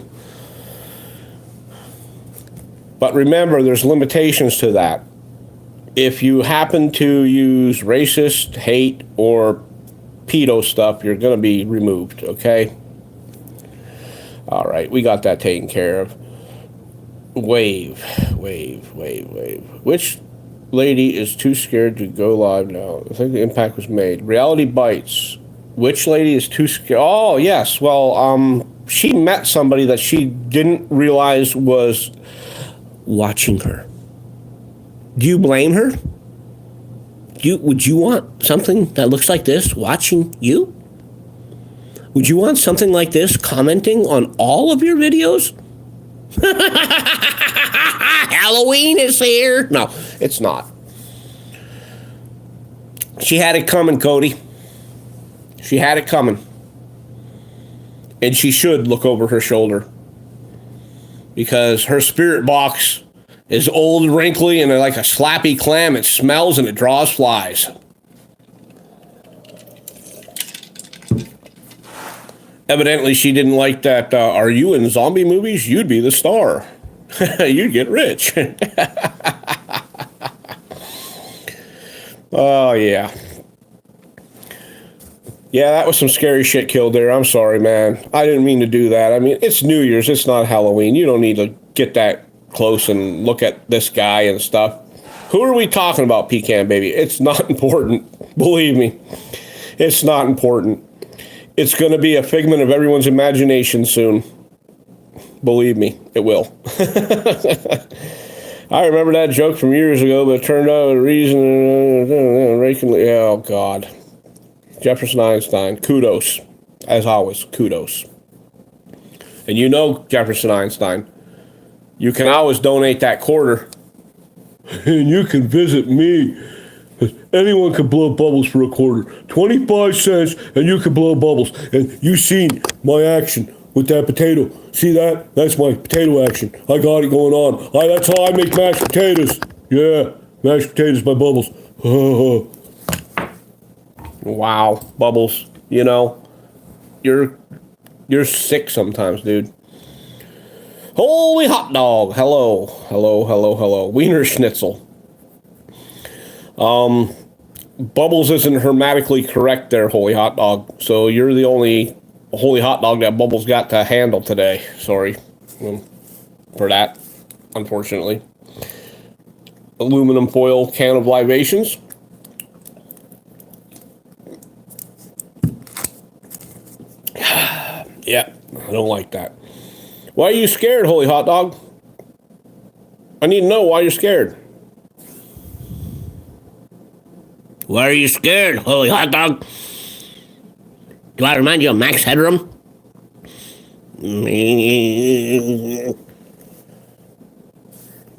But remember, there's limitations to that. If you happen to use racist, hate, or pedo stuff, you're going to be removed, okay? All right, we got that taken care of. Wave. Which lady is too scared to go live now? I think the impact was made. Reality Bites. Which lady is too scared? Oh, yes. Well, she met somebody that she didn't realize was watching her. Do you blame her? Would you want something that looks like this watching you? Would you want something like this commenting on all of your videos? Halloween is here. No, it's not. She had it coming, Cody. She had it coming. And she should look over her shoulder. Because her spirit box is old and wrinkly and like a slappy clam. It smells and it draws flies. Evidently, she didn't like that, are you in zombie movies? You'd be the star. You'd get rich. Oh, yeah. Yeah, that was some scary shit killed there. I'm sorry, man. I didn't mean to do that. I mean, it's New Year's. It's not Halloween. You don't need to get that close and look at this guy and stuff. Who are we talking about, Pecan Baby? It's not important. Believe me, it's not important. It's going to be a figment of everyone's imagination soon. Believe me, it will. I remember that joke from years ago, but it turned out a reason. Oh, God. Jefferson Einstein, kudos. As always, kudos. And you know, Jefferson Einstein, you can always donate that quarter. And you can visit me. Anyone can blow bubbles for a quarter. 25 cents, and you can blow bubbles. And you seen my action with that potato. See that? That's my potato action. I got it going on. That's how I make mashed potatoes. Yeah, mashed potatoes by Bubbles. Wow, Bubbles. You know, you're sick sometimes, dude. Holy hot dog. Hello, hello, hello, hello. Wiener Schnitzel. Bubbles isn't hermetically correct there, holy hot dog. So you're the only holy hot dog that Bubbles got to handle today. Sorry for that, unfortunately. Aluminum foil can of libations. Yeah, I don't like that. Why are you scared, holy hot dog? I need to know why you're scared. Why are you scared, holy hot dog? Do I remind you of Max Headroom?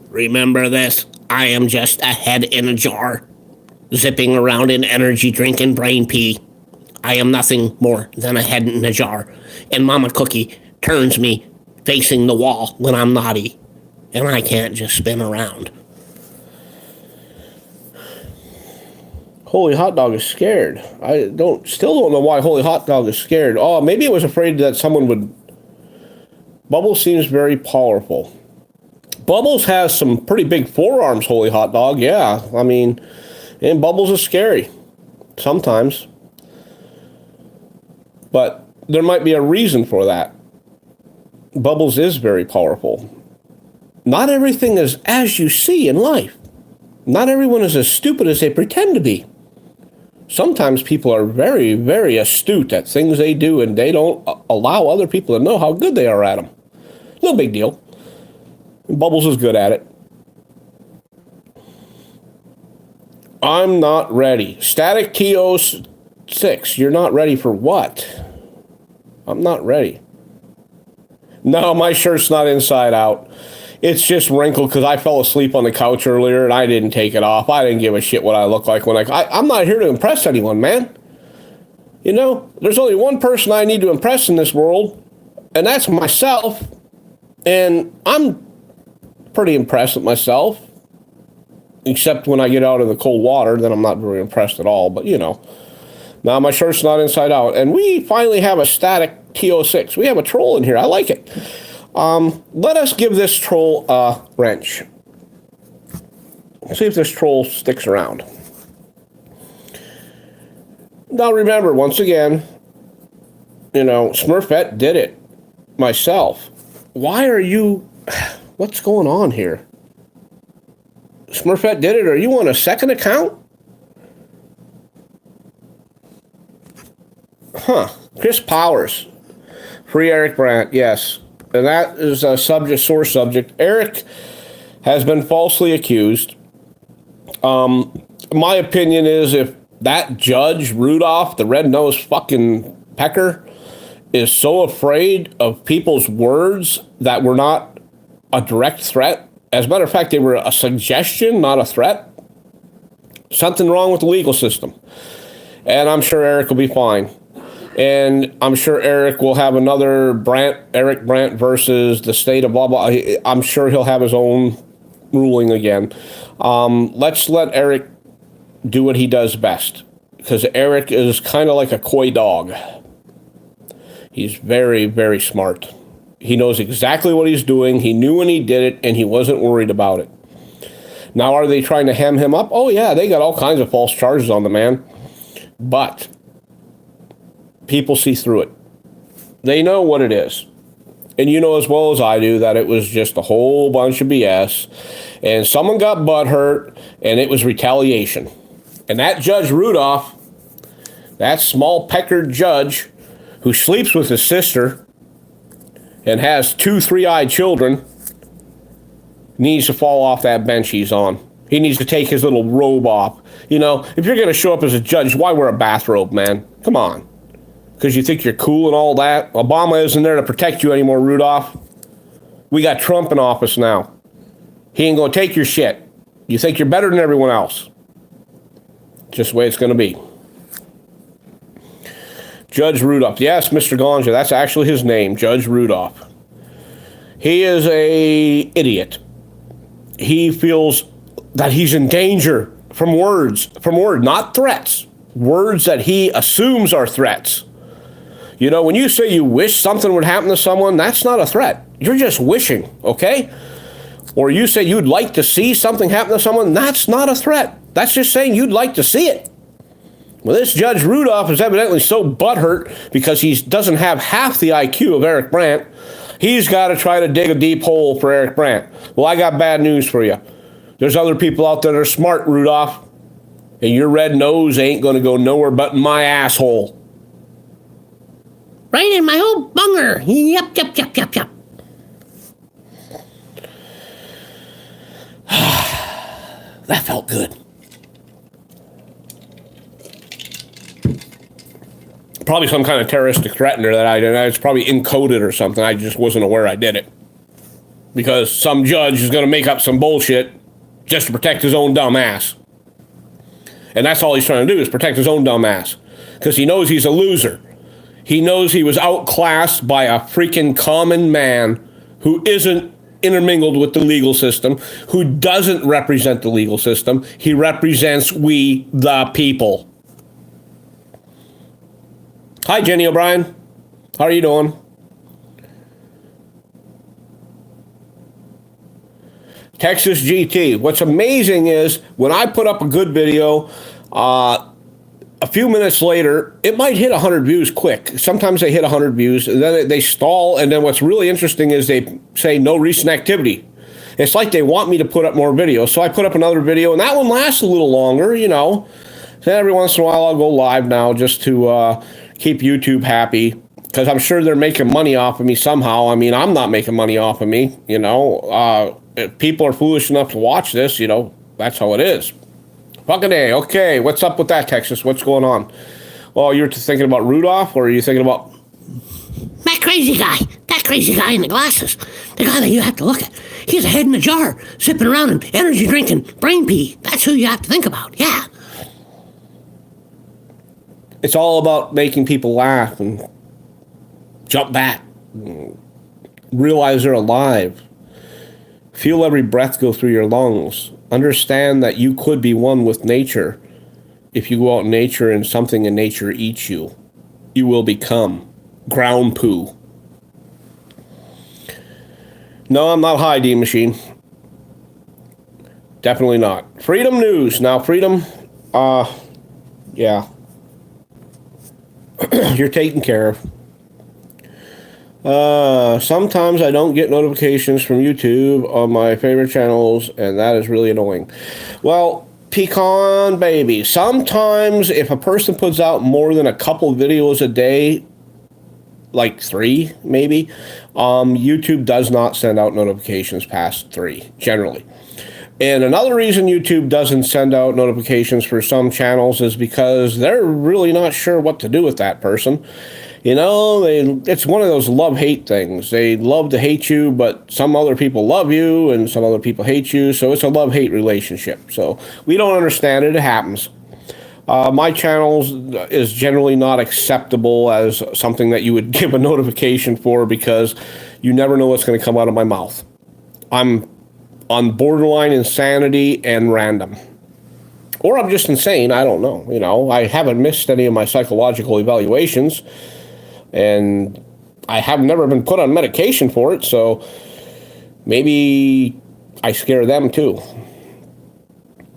Remember this? I am just a head in a jar, zipping around in energy drink and brain pee. I am nothing more than a head in a jar, and Mama Cookie turns me facing the wall when I'm naughty, and I can't just spin around. Holy hot dog is scared. I still don't know why holy hot dog is scared. Oh, maybe it was afraid that someone would. Bubbles seems very powerful. Bubbles has some pretty big forearms, holy hot dog. Yeah, I mean, and Bubbles is scary sometimes. But there might be a reason for that. Bubbles is very powerful. Not everything is as you see in life. Not everyone is as stupid as they pretend to be. Sometimes people are very, very astute at things they do, and they don't allow other people to know how good they are at them. No big deal. Bubbles is good at it. I'm not ready. Static TO6, you're not ready for what? I'm not ready. No, my shirt's not inside out. It's just wrinkled because I fell asleep on the couch earlier and I didn't take it off. I didn't give a shit what I look like when I'm not here to impress anyone, man. You know, there's only one person I need to impress in this world, and that's myself. And I'm pretty impressed with myself, except when I get out of the cold water, then I'm not very impressed at all. But, you know, now my shirt's not inside out. And we finally have a static TO6. We have a troll in here. I like it. Let us give this troll a wrench. See if this troll sticks around. Now remember, once again, you know, Smurfette did it myself. Why are you... What's going on here? Smurfette did it. Are you on a second account? Huh. Chris Powers. Free Eric Brandt, yes. And that is a sore subject. Eric has been falsely accused. My opinion is if that judge, Rudolph, the red-nosed fucking pecker, is so afraid of people's words that were not a direct threat. As a matter of fact, they were a suggestion, not a threat. Something wrong with the legal system. And I'm sure Eric will be fine. And I'm sure Eric will have another Eric Brandt versus the state of blah, blah. I'm sure he'll have his own ruling again. Let's let Eric do what he does best. Because Eric is kind of like a coy dog. He's very, very smart. He knows exactly what he's doing. He knew when he did it, and he wasn't worried about it. Now, are they trying to hem him up? Oh, yeah, they got all kinds of false charges on the man. But people see through it. They know what it is. And you know as well as I do that it was just a whole bunch of BS. And someone got butthurt, and it was retaliation. And that Judge Rudolph, that small peckered judge who sleeps with his sister and has 2 3-eyed children, needs to fall off that bench he's on. He needs to take his little robe off. You know, if you're going to show up as a judge, why wear a bathrobe, man? Come on. Because you think you're cool and all that? Obama isn't there to protect you anymore, Rudolph. We got Trump in office now. He ain't going to take your shit. You think you're better than everyone else. Just the way it's going to be. Judge Rudolph. Yes, Mr. Ganja, that's actually his name, Judge Rudolph. He is a idiot. He feels that he's in danger from words, not threats. Words that he assumes are threats. You know, when you say you wish something would happen to someone, that's not a threat. You're just wishing, okay? Or you say you'd like to see something happen to someone, that's not a threat. That's just saying you'd like to see it. Well, this Judge Rudolph is evidently so butthurt because he doesn't have half the IQ of Eric Brandt. He's got to try to dig a deep hole for Eric Brandt. Well, I got bad news for you. There's other people out there that are smart, Rudolph. And your red nose ain't going to go nowhere but in my asshole. Right in my old bunger. Yep. That felt good. Probably some kind of terroristic threatener that I did. It's probably encoded or something. I just wasn't aware I did it. Because some judge is going to make up some bullshit just to protect his own dumb ass. And that's all he's trying to do is protect his own dumb ass. Because he knows he's a loser. He knows he was outclassed by a freaking common man who isn't intermingled with the legal system, who doesn't represent the legal system. He represents we, the people. Hi, Jenny O'Brien. How are you doing? Texas GT. What's amazing is when I put up a good video, a few minutes later, it might hit 100 views quick. Sometimes they hit 100 views, and then they stall, and then what's really interesting is they say no recent activity. It's like they want me to put up more videos. So I put up another video, and that one lasts a little longer, you know. So every once in a while I'll go live now just to keep YouTube happy, because I'm sure they're making money off of me somehow. I mean, I'm not making money off of me, you know. If people are foolish enough to watch this, you know, that's how it is. Fucking A. Okay, what's up with that, Texas? What's going on? Well, you're thinking about Rudolph, or are you thinking about... That crazy guy in the glasses. The guy that you have to look at. He's a head in a jar, sipping around and energy drinking brain pee. That's who you have to think about, yeah. It's all about making people laugh and jump back. And realize they're alive. Feel every breath go through your lungs. Understand that you could be one with nature. If you go out in nature and something in nature eats you, you will become ground poo. No, I'm not high, D Machine. Definitely not. Freedom News. Now, Freedom, yeah. You're taken care of. Sometimes I don't get notifications from YouTube on my favorite channels, and that is really annoying. Well, Pecan Baby. Sometimes if a person puts out more than a couple videos a day, like 3 maybe, YouTube does not send out notifications past 3, generally. And another reason YouTube doesn't send out notifications for some channels is because they're really not sure what to do with that person. You know, it's one of those love-hate things. They love to hate you, but some other people love you, and some other people hate you, so it's a love-hate relationship. So we don't understand it. It happens. My channel is generally not acceptable as something that you would give a notification for, because you never know what's going to come out of my mouth. I'm on borderline insanity and random. Or I'm just insane. I don't know. You know, I haven't missed any of my psychological evaluations, and I have never been put on medication for it, so maybe I scare them too.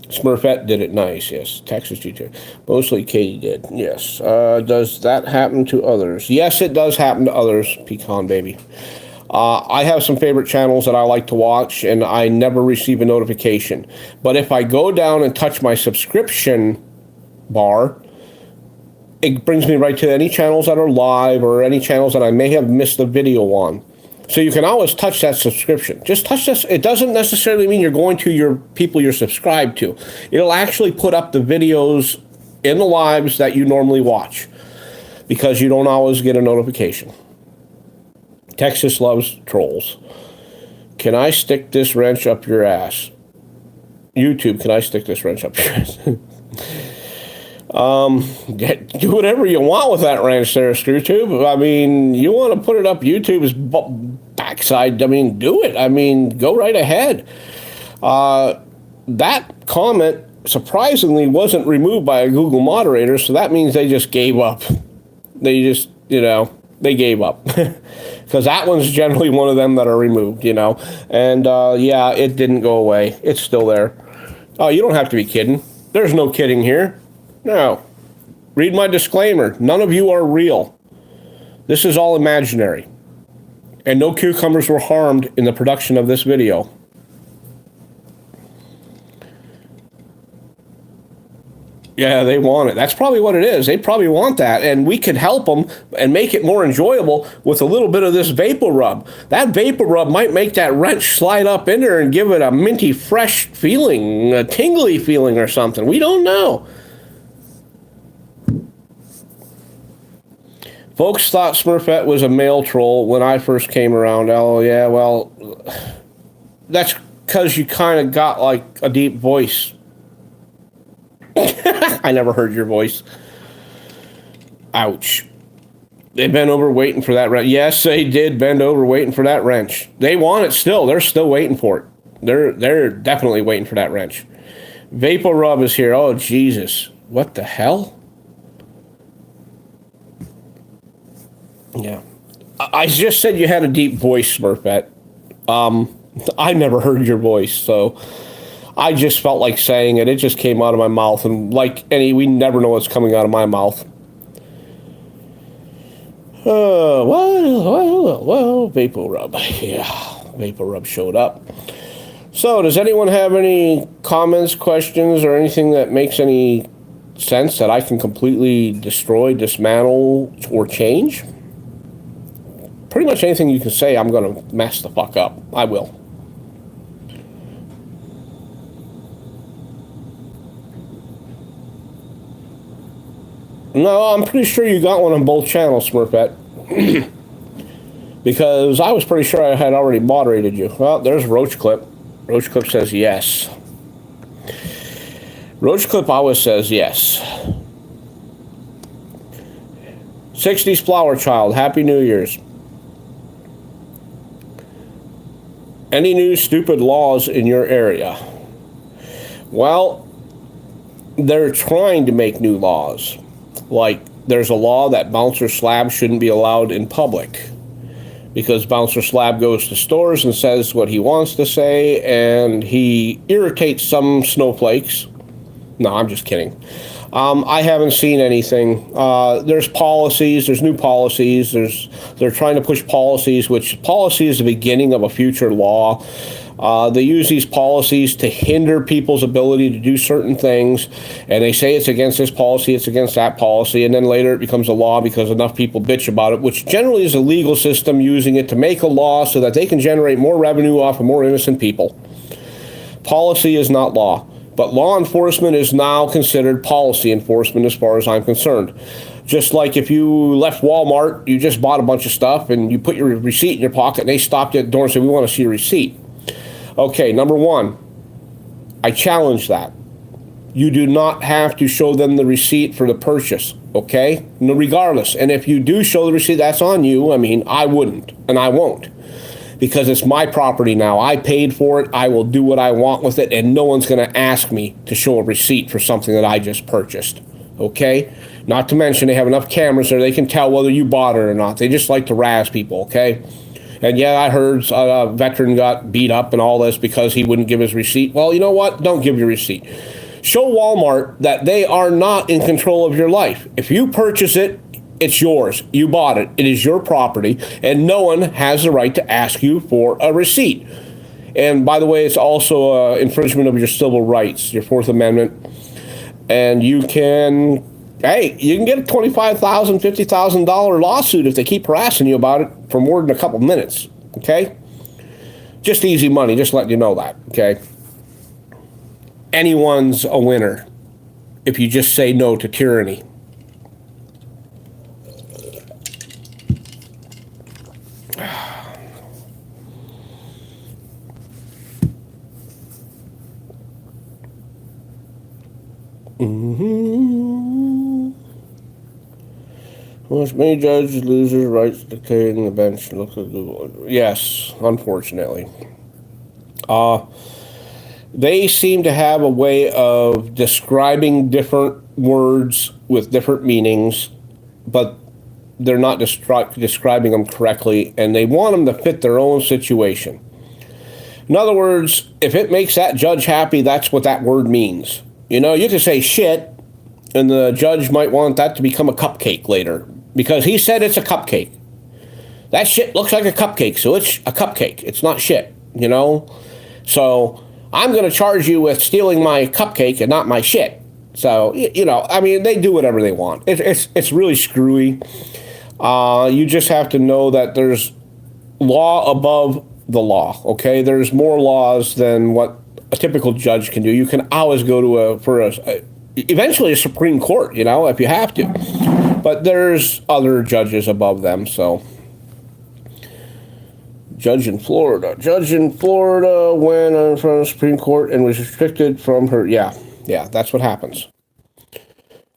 Smurfette did it nice, yes. Texas GT. Mostly Katie did, yes. Does that happen to others? Yes, it does happen to others, Pecan Baby. I have some favorite channels that I like to watch, and I never receive a notification. But if I go down and touch my subscription bar, it brings me right to any channels that are live or any channels that I may have missed the video on. So you can always touch that subscription. Just touch this. It doesn't necessarily mean you're going to your people you're subscribed to. It'll actually put up the videos in the lives that you normally watch, because you don't always get a notification. Texas loves trolls. Can I stick this wrench up your ass? YouTube, can I stick this wrench up your ass? Do whatever you want with that wrench there, ScrewTube. I mean, you want to put it up YouTube's backside, I mean, do it. I mean, go right ahead. That comment surprisingly wasn't removed by a Google moderator, so that means they just gave up. They just, they gave up. Because that one's generally one of them that are removed, And, yeah, it didn't go away. It's still there. Oh, you don't have to be kidding. There's no kidding here. No. Read my disclaimer. None of you are real. This is all imaginary. And no cucumbers were harmed in the production of this video. Yeah, they want it. That's probably what it is. They probably want that. And we could help them and make it more enjoyable with a little bit of this vapor rub. That vapor rub might make that wrench slide up in there and give it a minty, fresh feeling, a tingly feeling or something. We don't know. Folks thought Smurfette was a male troll when I first came around. Oh, yeah, well, that's because you kind of got like a deep voice. I never heard your voice. Ouch. They bent over waiting for that wrench. Yes, they did bend over waiting for that wrench. They want it still. They're still waiting for it. They're definitely waiting for that wrench. Vapor Rub is here. Oh, Jesus. What the hell? Yeah. I just said you had a deep voice, Smurfette. I never heard your voice, so I just felt like saying it. It just came out of my mouth, and we never know what's coming out of my mouth. Well, Vapor Rub. Yeah, Vapor Rub showed up. So, does anyone have any comments, questions, or anything that makes any sense that I can completely destroy, dismantle, or change? Pretty much anything you can say, I'm going to mess the fuck up. I will. No, I'm pretty sure you got one on both channels, Smurfette. Because I was pretty sure I had already moderated you. Well, there's Roach Clip. Roach Clip says yes. Roach Clip always says yes. 60s Flower Child, Happy New Year's. Any new stupid laws in your area? Well, they're trying to make new laws. Like, there's a law that Bouncer Slab shouldn't be allowed in public, because Bouncer Slab goes to stores and says what he wants to say, and he irritates some snowflakes. No, I'm just kidding. I haven't seen anything. There's policies. There's new policies. They're trying to push policies, which policy is the beginning of a future law. They use these policies to hinder people's ability to do certain things, and they say it's against this policy, it's against that policy, and then later it becomes a law because enough people bitch about it, which generally is a legal system using it to make a law so that they can generate more revenue off of more innocent people. Policy is not law, but law enforcement is now considered policy enforcement as far as I'm concerned. Just like if you left Walmart, you just bought a bunch of stuff, and you put your receipt in your pocket, and they stopped you at the door and said, "We want to see your receipt." Okay, number one, I challenge that. You do not have to show them the receipt for the purchase, okay? No, regardless. And if you do show the receipt, that's on you. I mean, I wouldn't, and I won't, because it's my property now. I paid for it. I will do what I want with it, and no one's going to ask me to show a receipt for something that I just purchased, okay? Not to mention they have enough cameras there they can tell whether you bought it or not. They just like to razz people, okay? And yeah, I heard a veteran got beat up and all this because he wouldn't give his receipt. Well, you know what? Don't give your receipt. Show Walmart that they are not in control of your life. If you purchase it, it's yours. You bought it. It is your property, and no one has the right to ask you for a receipt. And by the way, it's also infringement of your civil rights, your Fourth Amendment. And you can get a $25,000, $50,000 lawsuit if they keep harassing you about it for more than a couple minutes, okay? Just easy money, just letting you know that, okay? Anyone's a winner if you just say no to tyranny. Most many judges losers' rights dictating the bench. Yes, unfortunately. They seem to have a way of describing different words with different meanings, but they're not describing them correctly, and they want them to fit their own situation. In other words, if it makes that judge happy, that's what that word means. You know, you can say shit, and the judge might want that to become a cupcake later, because he said it's a cupcake. That shit looks like a cupcake, so it's a cupcake. It's not shit, you know? So I'm going to charge you with stealing my cupcake and not my shit. So, you know, I mean, they do whatever they want. It's really screwy. You just have to know that there's law above the law, okay? There's more laws than what a typical judge can do. You can always go to eventually a Supreme Court, you know, if you have to. But there's other judges above them, so. Judge in Florida went in front of the Supreme Court and was restricted from her. Yeah, that's what happens.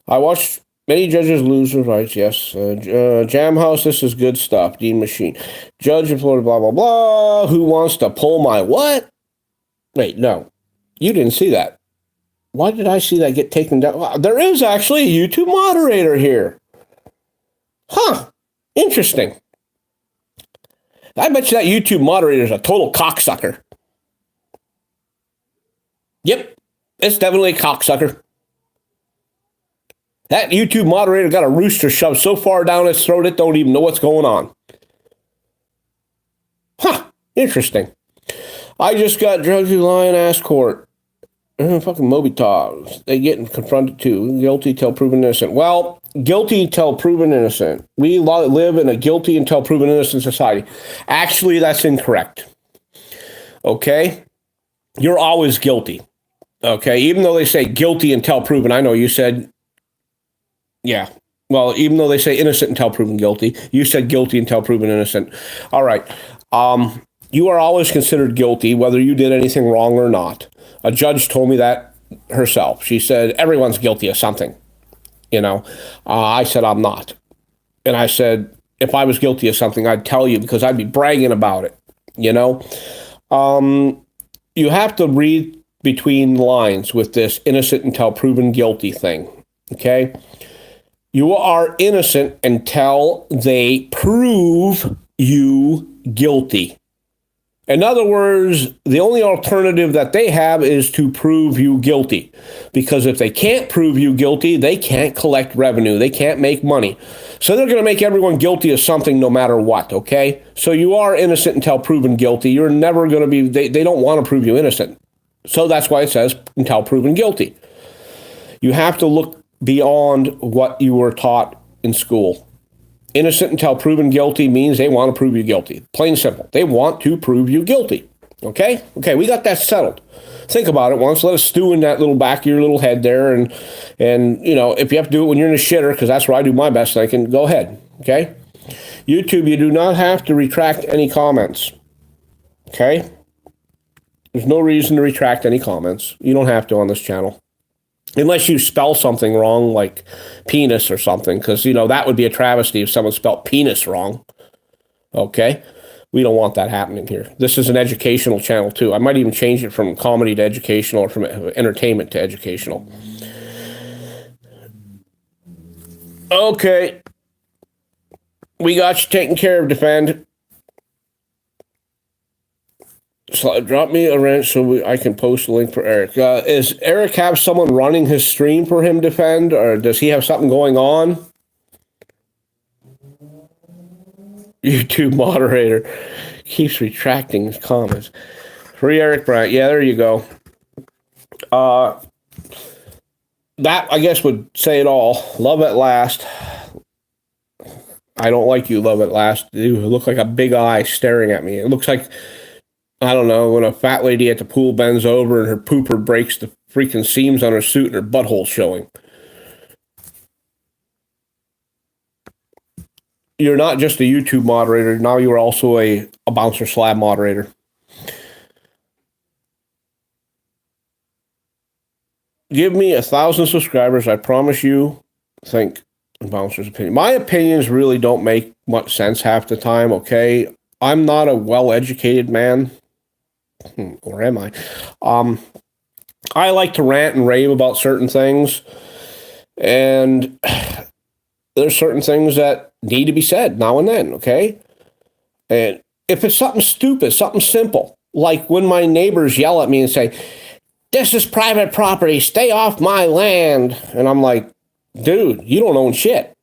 I watched many judges lose their rights. Yes. Jam House, this is good stuff. Dean Machine. Judge in Florida, blah, blah, blah. Who wants to pull my what? Wait, no. You didn't see that. Why did I see that get taken down? Wow, there is actually a YouTube moderator here. Huh. Interesting. I bet you that YouTube moderator is a total cocksucker. Yep, it's definitely a cocksucker. That YouTube moderator got a rooster shoved so far down its throat it don't even know what's going on. Huh, interesting. I just got drugged through lion-ass court. Fucking Moby Togs. They getting confronted too. Guilty till proven innocent. Well, guilty till proven innocent. We live in a guilty until proven innocent society. Actually, that's incorrect. Okay? You're always guilty. Okay? Even though they say guilty until proven, I know you said, yeah. Well, even though they say innocent until proven guilty, you said guilty until proven innocent. All right. You are always considered guilty, whether you did anything wrong or not. A judge told me that herself. She said, everyone's guilty of something. You know, I said, I'm not. And I said, if I was guilty of something, I'd tell you because I'd be bragging about it. You know, you have to read between lines with this innocent until proven guilty thing. Okay. You are innocent until they prove you guilty. In other words, the only alternative that they have is to prove you guilty. Because if they can't prove you guilty, they can't collect revenue. They can't make money. So they're going to make everyone guilty of something no matter what, okay? So you are innocent until proven guilty. You're never going to be, they don't want to prove you innocent. So that's why it says until proven guilty. You have to look beyond what you were taught in school. Innocent until proven guilty means they want to prove you guilty. Plain and simple. They want to prove you guilty. Okay? Okay, we got that settled. Think about it once. Let it stew in that little back of your little head there. And you know, if you have to do it when you're in a shitter, because that's where I do my best thinking, go ahead. Okay? YouTube, you do not have to retract any comments. Okay? There's no reason to retract any comments. You don't have to on this channel. Unless you spell something wrong, like penis or something, because, you know, that would be a travesty if someone spelled penis wrong. Okay? We don't want that happening here. This is an educational channel, too. I might even change it from comedy to educational or from entertainment to educational. Okay. We got you taken care of, Defend. So drop me a wrench so I can post a link for Eric. Is Eric have someone running his stream for him, Defend, or does he have something going on? YouTube moderator keeps retracting his comments. Free Eric Bryant. Yeah, there you go. that, I guess, would say it all. Love at last. I don't like you, love at last. You look like a big eye staring at me. It looks like, I don't know, when a fat lady at the pool bends over and her pooper breaks the freaking seams on her suit and her butthole's showing. You're not just a YouTube moderator. Now you are also a Bouncer Slab moderator. Give me 1,000 subscribers. I promise you, think Bouncer's opinion. My opinions really don't make much sense half the time, okay? I'm not a well-educated man. Or am I? I like to rant and rave about certain things. And there's certain things that need to be said now and then, okay? And if it's something stupid, something simple, like when my neighbors yell at me and say, "This is private property, stay off my land." And I'm like, dude, you don't own shit.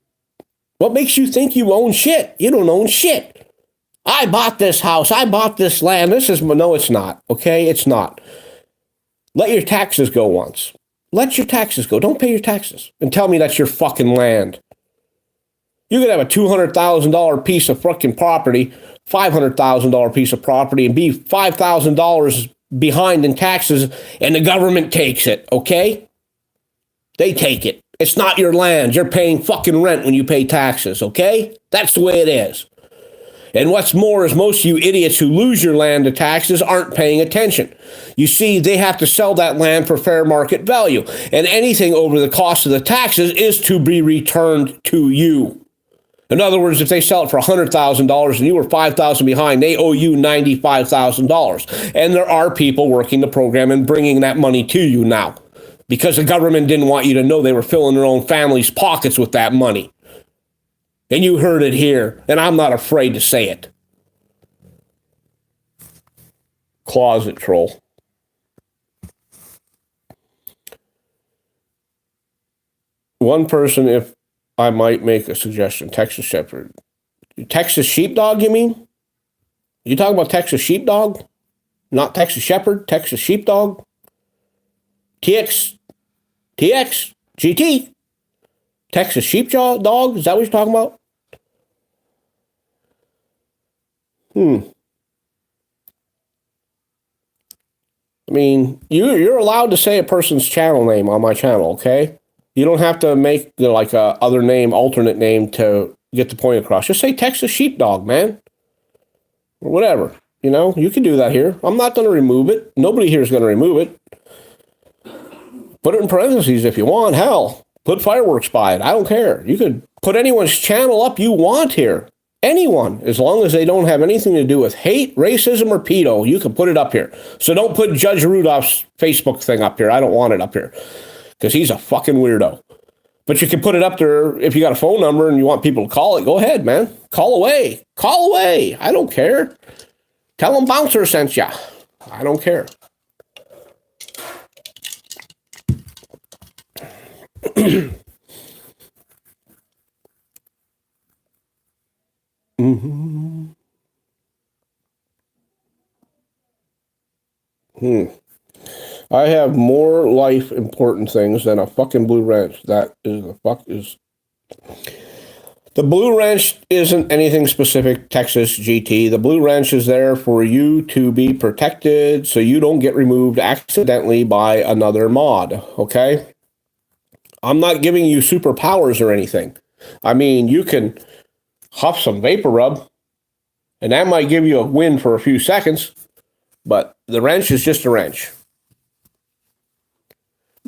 What makes you think you own shit? You don't own shit. I bought this house, I bought this land. No, it's not, okay? It's not. Let your taxes go once. Let your taxes go. Don't pay your taxes and tell me that's your fucking land. You could have a $200,000 piece of fucking property, $500,000 piece of property, and be $5,000 behind in taxes, and the government takes it, okay? They take it. It's not your land. You're paying fucking rent when you pay taxes, okay? That's the way it is. And what's more is most of you idiots who lose your land to taxes aren't paying attention. You see, they have to sell that land for fair market value, and anything over the cost of the taxes is to be returned to you. In other words, if they sell it for $100,000 and you were $5,000 behind, they owe you $95,000. And there are people working the program and bringing that money to you now because the government didn't want you to know they were filling their own family's pockets with that money. And you heard it here, and I'm not afraid to say it. Closet troll. One person, if I might make a suggestion, Texas Shepherd. Texas Sheepdog, you mean? You talking about Texas Sheepdog? Not Texas Shepherd, Texas Sheepdog? GT? Texas Sheepdog? Is that what you're talking about? I mean, you're allowed to say a person's channel name on my channel, okay? You don't have to make like a other name, alternate name to get the point across. Just say Texas Sheepdog, man. Or whatever. You know, you can do that here. I'm not going to remove it. Nobody here is going to remove it. Put it in parentheses if you want. Hell, put fireworks by it. I don't care. You could put anyone's channel up you want here. Anyone, as long as they don't have anything to do with hate, racism, or pedo, you can put it up here. So don't put Judge Rudolph's Facebook thing up here. I don't want it up here because he's a fucking weirdo. But you can put it up there if you got a phone number and you want people to call it. Go ahead, man. Call away. Call away. I don't care. Tell them Bouncer sent ya. I don't care. I have more life important things than a fucking blue wrench. That is the fuck is. The blue wrench isn't anything specific, Texas GT. The blue wrench is there for you to be protected so you don't get removed accidentally by another mod, okay? I'm not giving you superpowers or anything. I mean, you can huff some vapor rub, and that might give you a win for a few seconds, but the wrench is just a wrench.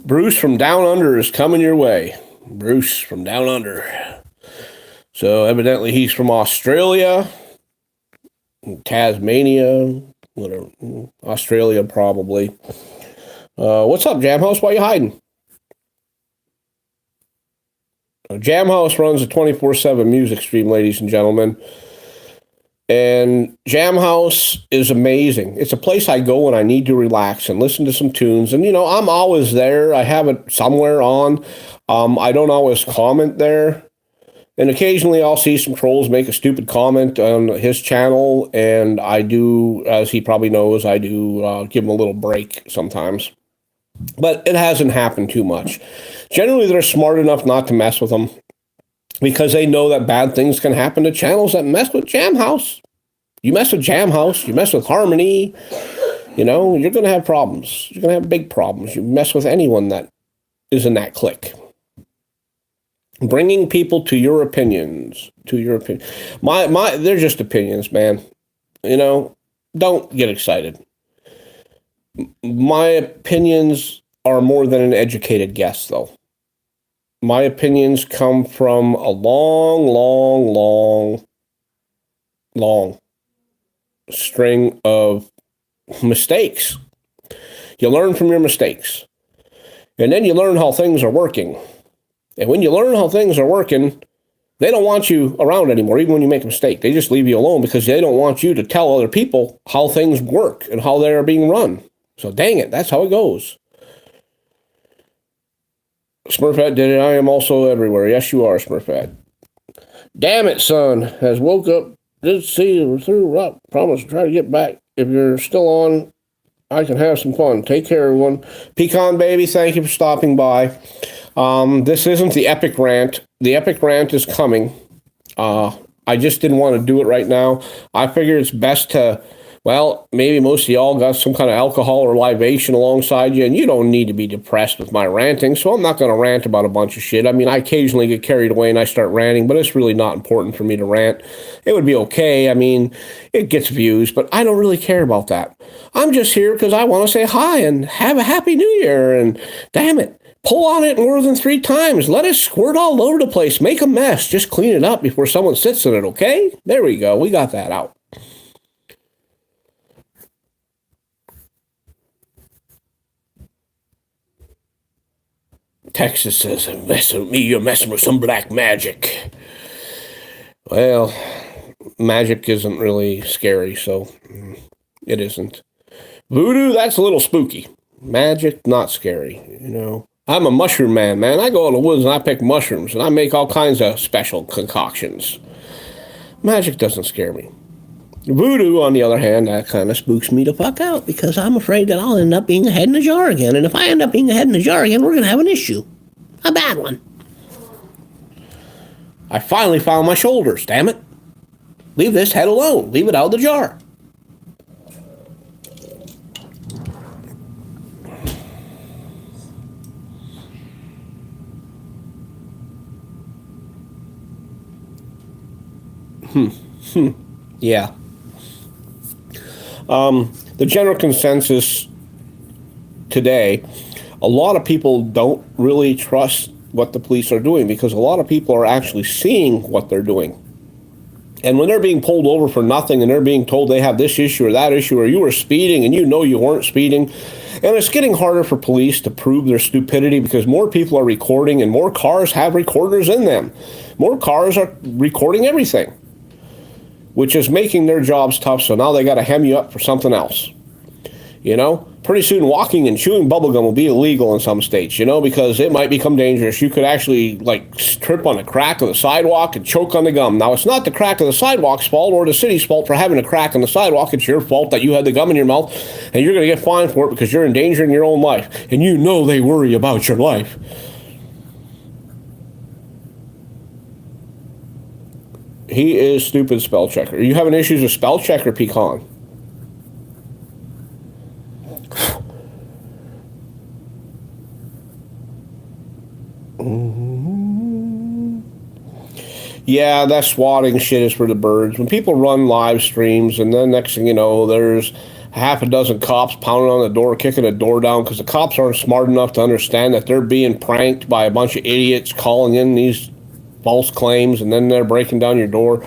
Bruce from Down Under is coming your way. Bruce from Down Under. So evidently he's from Australia, Tasmania, whatever, Australia probably. What's up, Jam House? Why you hiding? Jam House runs a 24/7 music stream, ladies and gentlemen. And Jam House is amazing. It's a place I go when I need to relax and listen to some tunes. And, you know, I'm always there. I have it somewhere on. I don't always comment there. And occasionally I'll see some trolls make a stupid comment on his channel. And I do, as he probably knows, I do give him a little break sometimes. But it hasn't happened too much. Generally, they're smart enough not to mess with them because they know that bad things can happen to channels that mess with Jam House. You mess with Jam House, you mess with Harmony, you're going to have problems. You're going to have big problems. You mess with anyone that is in that clique. Bringing people to your opinions, they're just opinions, man. Don't get excited. My opinions are more than an educated guess, though. My opinions come from a long string of mistakes. You learn from your mistakes. And then you learn how things are working. And when you learn how things are working, they don't want you around anymore, even when you make a mistake. They just leave you alone because they don't want you to tell other people how things work and how they're being run. So dang it, that's how it goes. Smurfette did it. I am also everywhere. Yes, you are, Smurfette. Damn it, son. Has woke up. Did see you through. Rock. Promise to try to get back. If you're still on, I can have some fun. Take care, everyone. Pecan Baby, thank you for stopping by. This isn't the epic rant. The epic rant is coming. I just didn't want to do it right now. I figured it's best to, maybe most of y'all got some kind of alcohol or libation alongside you, and you don't need to be depressed with my ranting, so I'm not going to rant about a bunch of shit. I mean, I occasionally get carried away and I start ranting, but it's really not important for me to rant. It would be okay. I mean, it gets views, but I don't really care about that. I'm just here because I want to say hi and have a happy new year, and damn it. Pull on it more than 3 times. Let it squirt all over the place. Make a mess. Just clean it up before someone sits in it, okay? There we go. We got that out. Texas says, messing with me, you're messing with some black magic. Well, magic isn't really scary, so it isn't. Voodoo, that's a little spooky. Magic, not scary, I'm a mushroom man. I go in the woods and I pick mushrooms and I make all kinds of special concoctions. Magic doesn't scare me. Voodoo, on the other hand, that kind of spooks me the fuck out because I'm afraid that I'll end up being a head in a jar again. And if I end up being a head in a jar again, we're going to have an issue. A bad one. I finally found my shoulders, damn it. Leave this head alone. Leave it out of the jar. Yeah. The general consensus today, a lot of people don't really trust what the police are doing because a lot of people are actually seeing what they're doing. And when they're being pulled over for nothing and they're being told they have this issue or that issue or you were speeding and you weren't speeding, and it's getting harder for police to prove their stupidity because more people are recording and more cars have recorders in them. More cars are recording everything, which is making their jobs tough, so now they got to hem you up for something else. Pretty soon walking and chewing bubblegum will be illegal in some states, because it might become dangerous. You could actually, trip on a crack of the sidewalk and choke on the gum. Now, it's not the crack of the sidewalk's fault or the city's fault for having a crack on the sidewalk. It's your fault that you had the gum in your mouth, and you're going to get fined for it because you're endangering your own life. And they worry about your life. He is stupid spell checker. Are you having issues with spell checker, Pecan? Yeah, that swatting shit is for the birds. When people run live streams and then next thing you know, there's half a dozen cops pounding on the door, kicking the door down because the cops aren't smart enough to understand that they're being pranked by a bunch of idiots calling in these false claims, and then they're breaking down your door.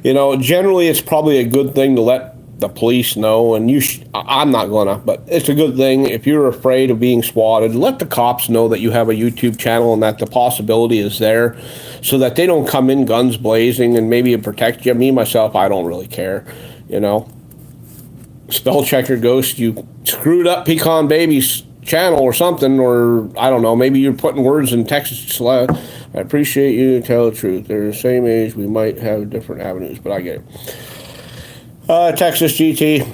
Generally it's probably a good thing to let the police know, and I'm not gonna, but it's a good thing if you're afraid of being swatted, let the cops know that you have a YouTube channel and that the possibility is there so that they don't come in guns blazing and maybe protect you. Me, myself, I don't really care, Spell checker ghost, you screwed up Pecan Baby's channel or something, or I don't know, maybe you're putting words in text. I appreciate you, tell the truth. They're the same age, we might have different avenues, but I get it. Texas GT,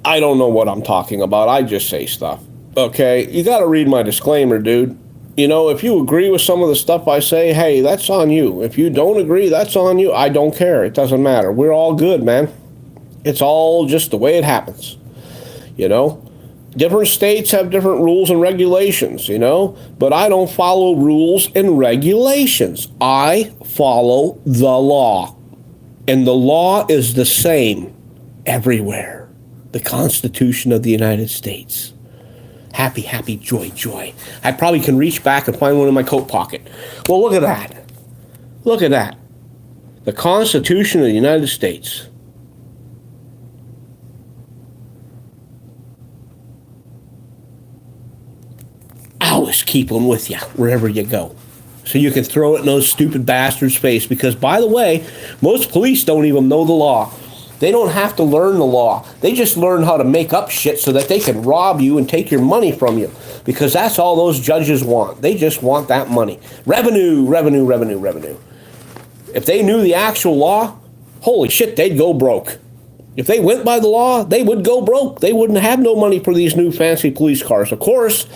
I don't know what I'm talking about. I just say stuff. Okay, you got to read my disclaimer, dude. You know, if you agree with some of the stuff I say, hey, that's on you. If you don't agree, that's on you. I don't care. It doesn't matter. We're all good, man. It's all just the way it happens. You know, different states have different rules and regulations, you know, but I don't follow rules and regulations. I follow the law. And the law is the same everywhere. The Constitution of the United States. Happy, happy, joy, joy. I probably can reach back and find one in my coat pocket. Well, look at that. Look at that. The Constitution of the United States. Always keep one with you wherever you go. So you can throw it in those stupid bastards' face. Because, by the way, most police don't even know the law. They don't have to learn the law. They just learn how to make up shit so that they can rob you and take your money from you. Because that's all those judges want. They just want that money. Revenue, revenue, revenue, revenue. If they knew the actual law, holy shit, they'd go broke. If they went by the law, they would go broke. They wouldn't have no money for these new fancy police cars. Of course,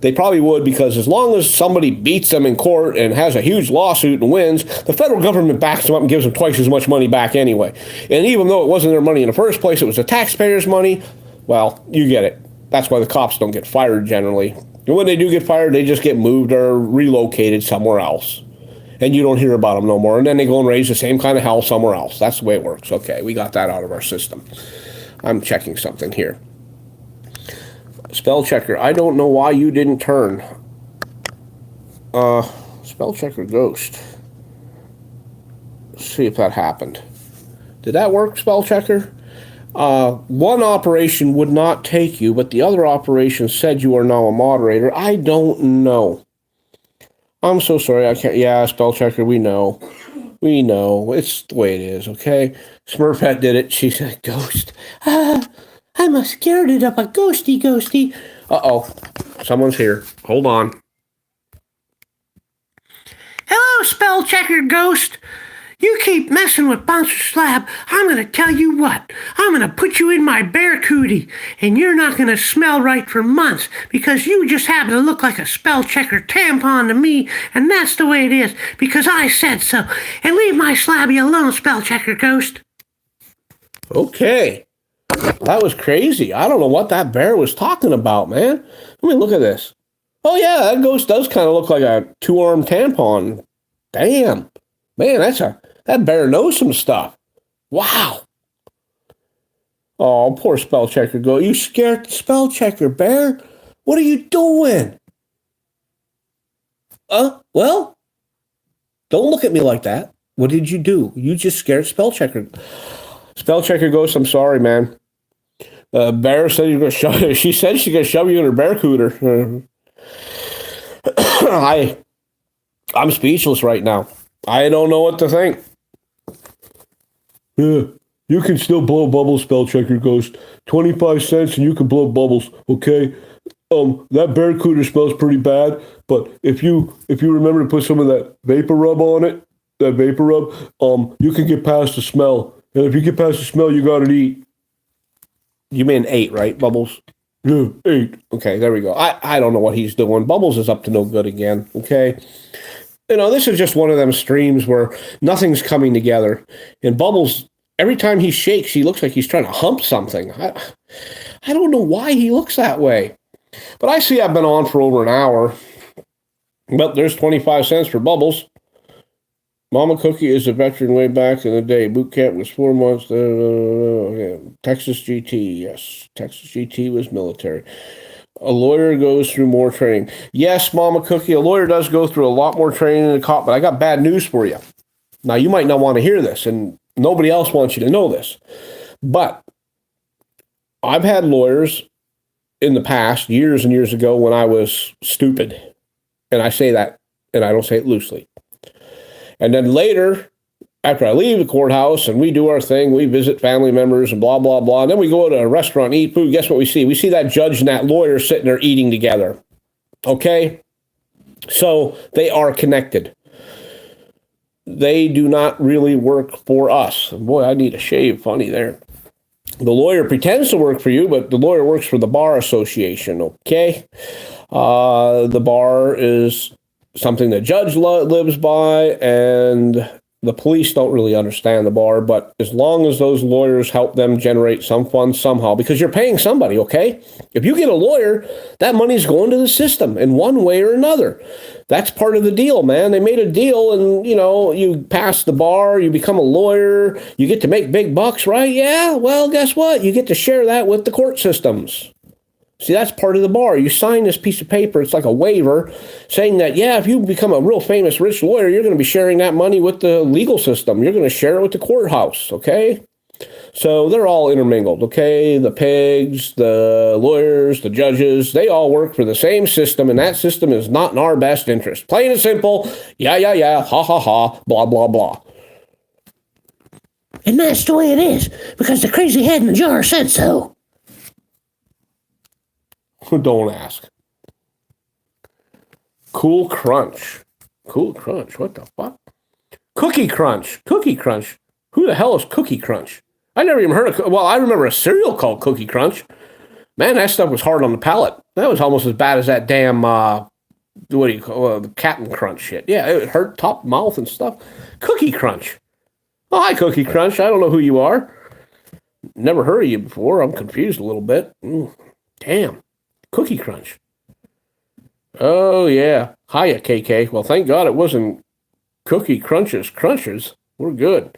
they probably would, because as long as somebody beats them in court and has a huge lawsuit and wins, the federal government backs them up and gives them twice as much money back anyway. And even though it wasn't their money in the first place, it was the taxpayers' money, well, you get it. That's why the cops don't get fired generally. And when they do get fired, they just get moved or relocated somewhere else. And you don't hear about them no more. And then they go and raise the same kind of hell somewhere else. That's the way it works. Okay, we got that out of our system. I'm checking something here. Spell checker, I don't know why you didn't turn. Spell checker ghost. Let's see if that happened. Did that work, spell checker? One operation would not take you, but the other operation said you are now a moderator. I don't know. I'm so sorry. I can't. Yeah, spell checker, we know. We know. It's the way it is, okay? Smurfette did it. She said, ghost. I'm a scared of a ghosty. Uh-oh. Someone's here. Hold on. Hello, spell checker ghost. You keep messing with Bouncer Slab, I'm gonna tell you what. I'm gonna put you in my bear cootie, and you're not gonna smell right for months, because you just happen to look like a spell checker tampon to me, and that's the way it is, because I said so. And leave my slabby alone, spell checker ghost. Okay. That was crazy. I don't know what that bear was talking about, man. Let me look at this. Oh, yeah, that ghost does kind of look like a two-armed tampon. Damn. Man, that bear knows some stuff. Wow. Oh, poor spell checker. You scared the spell checker, bear? What are you doing? Well, don't look at me like that. What did you do? You just scared spell checker. Spell checker ghost, I'm sorry, man. Bear said you're gonna shove. She said she's gonna shove you in her bear cooter. I'm speechless right now. I don't know what to think. Yeah, you can still blow bubbles, spell checker ghost. 25 cents and you can blow bubbles, okay? That Barracuda smells pretty bad, but if you remember to put some of that vapor rub on it, you can get past the smell. And if you get past the smell, you gotta eat. You mean 8, right, Bubbles? Yeah, 8. Okay, there we go. I don't know what he's doing. Bubbles is up to no good again, okay? You know, this is just one of them streams where nothing's coming together. And Bubbles, every time he shakes, he looks like he's trying to hump something. I don't know why he looks that way. But I see I've been on for over an hour. But there's 25 cents for Bubbles. Mama Cookie is a veteran way back in the day. Boot camp was 4 months. Texas GT, yes. Texas GT was military. A lawyer goes through more training. Yes, Mama Cookie, a lawyer does go through a lot more training than a cop, but I got bad news for you. Now, you might not want to hear this, and nobody else wants you to know this. But I've had lawyers in the past, years and years ago, when I was stupid. And I say that, and I don't say it loosely. And then later, after I leave the courthouse and we do our thing, we visit family members and blah, blah, blah. And then we go to a restaurant, eat food. Guess what we see? We see that judge and that lawyer sitting there eating together. Okay? So they are connected. They do not really work for us. Boy, I need a shave. Funny there. The lawyer pretends to work for you, but the lawyer works for the bar association, okay? The bar is something the judge lives by, and the police don't really understand the bar, but as long as those lawyers help them generate some funds somehow, because you're paying somebody, okay? If you get a lawyer, that money's going to the system in one way or another. That's part of the deal, man. They made a deal and, you pass the bar, you become a lawyer, you get to make big bucks, right? Yeah, well, guess what? You get to share that with the court systems. See, that's part of the bar. You sign this piece of paper. It's like a waiver saying that, yeah, if you become a real famous rich lawyer, you're going to be sharing that money with the legal system. You're going to share it with the courthouse, okay? So they're all intermingled, okay? The pigs, the lawyers, the judges, they all work for the same system, and that system is not in our best interest. Plain and simple, yeah, ha, ha, ha, blah, blah, blah. And that's the way it is, because the crazy head in the jar said so. Don't ask. Cool Crunch. Cool Crunch. What the fuck? Cookie Crunch. Cookie Crunch. Who the hell is Cookie Crunch? I never even heard of. Well, I remember a cereal called Cookie Crunch. Man, that stuff was hard on the palate. That was almost as bad as that damn what do you call the Captain Crunch shit? Yeah, it hurt top mouth and stuff. Cookie Crunch. Oh, hi, Cookie Crunch. I don't know who you are. Never heard of you before. I'm confused a little bit. Damn. Cookie Crunch. Oh, yeah. Hiya, KK. Well, thank God it wasn't Cookie Crunchers. We're good.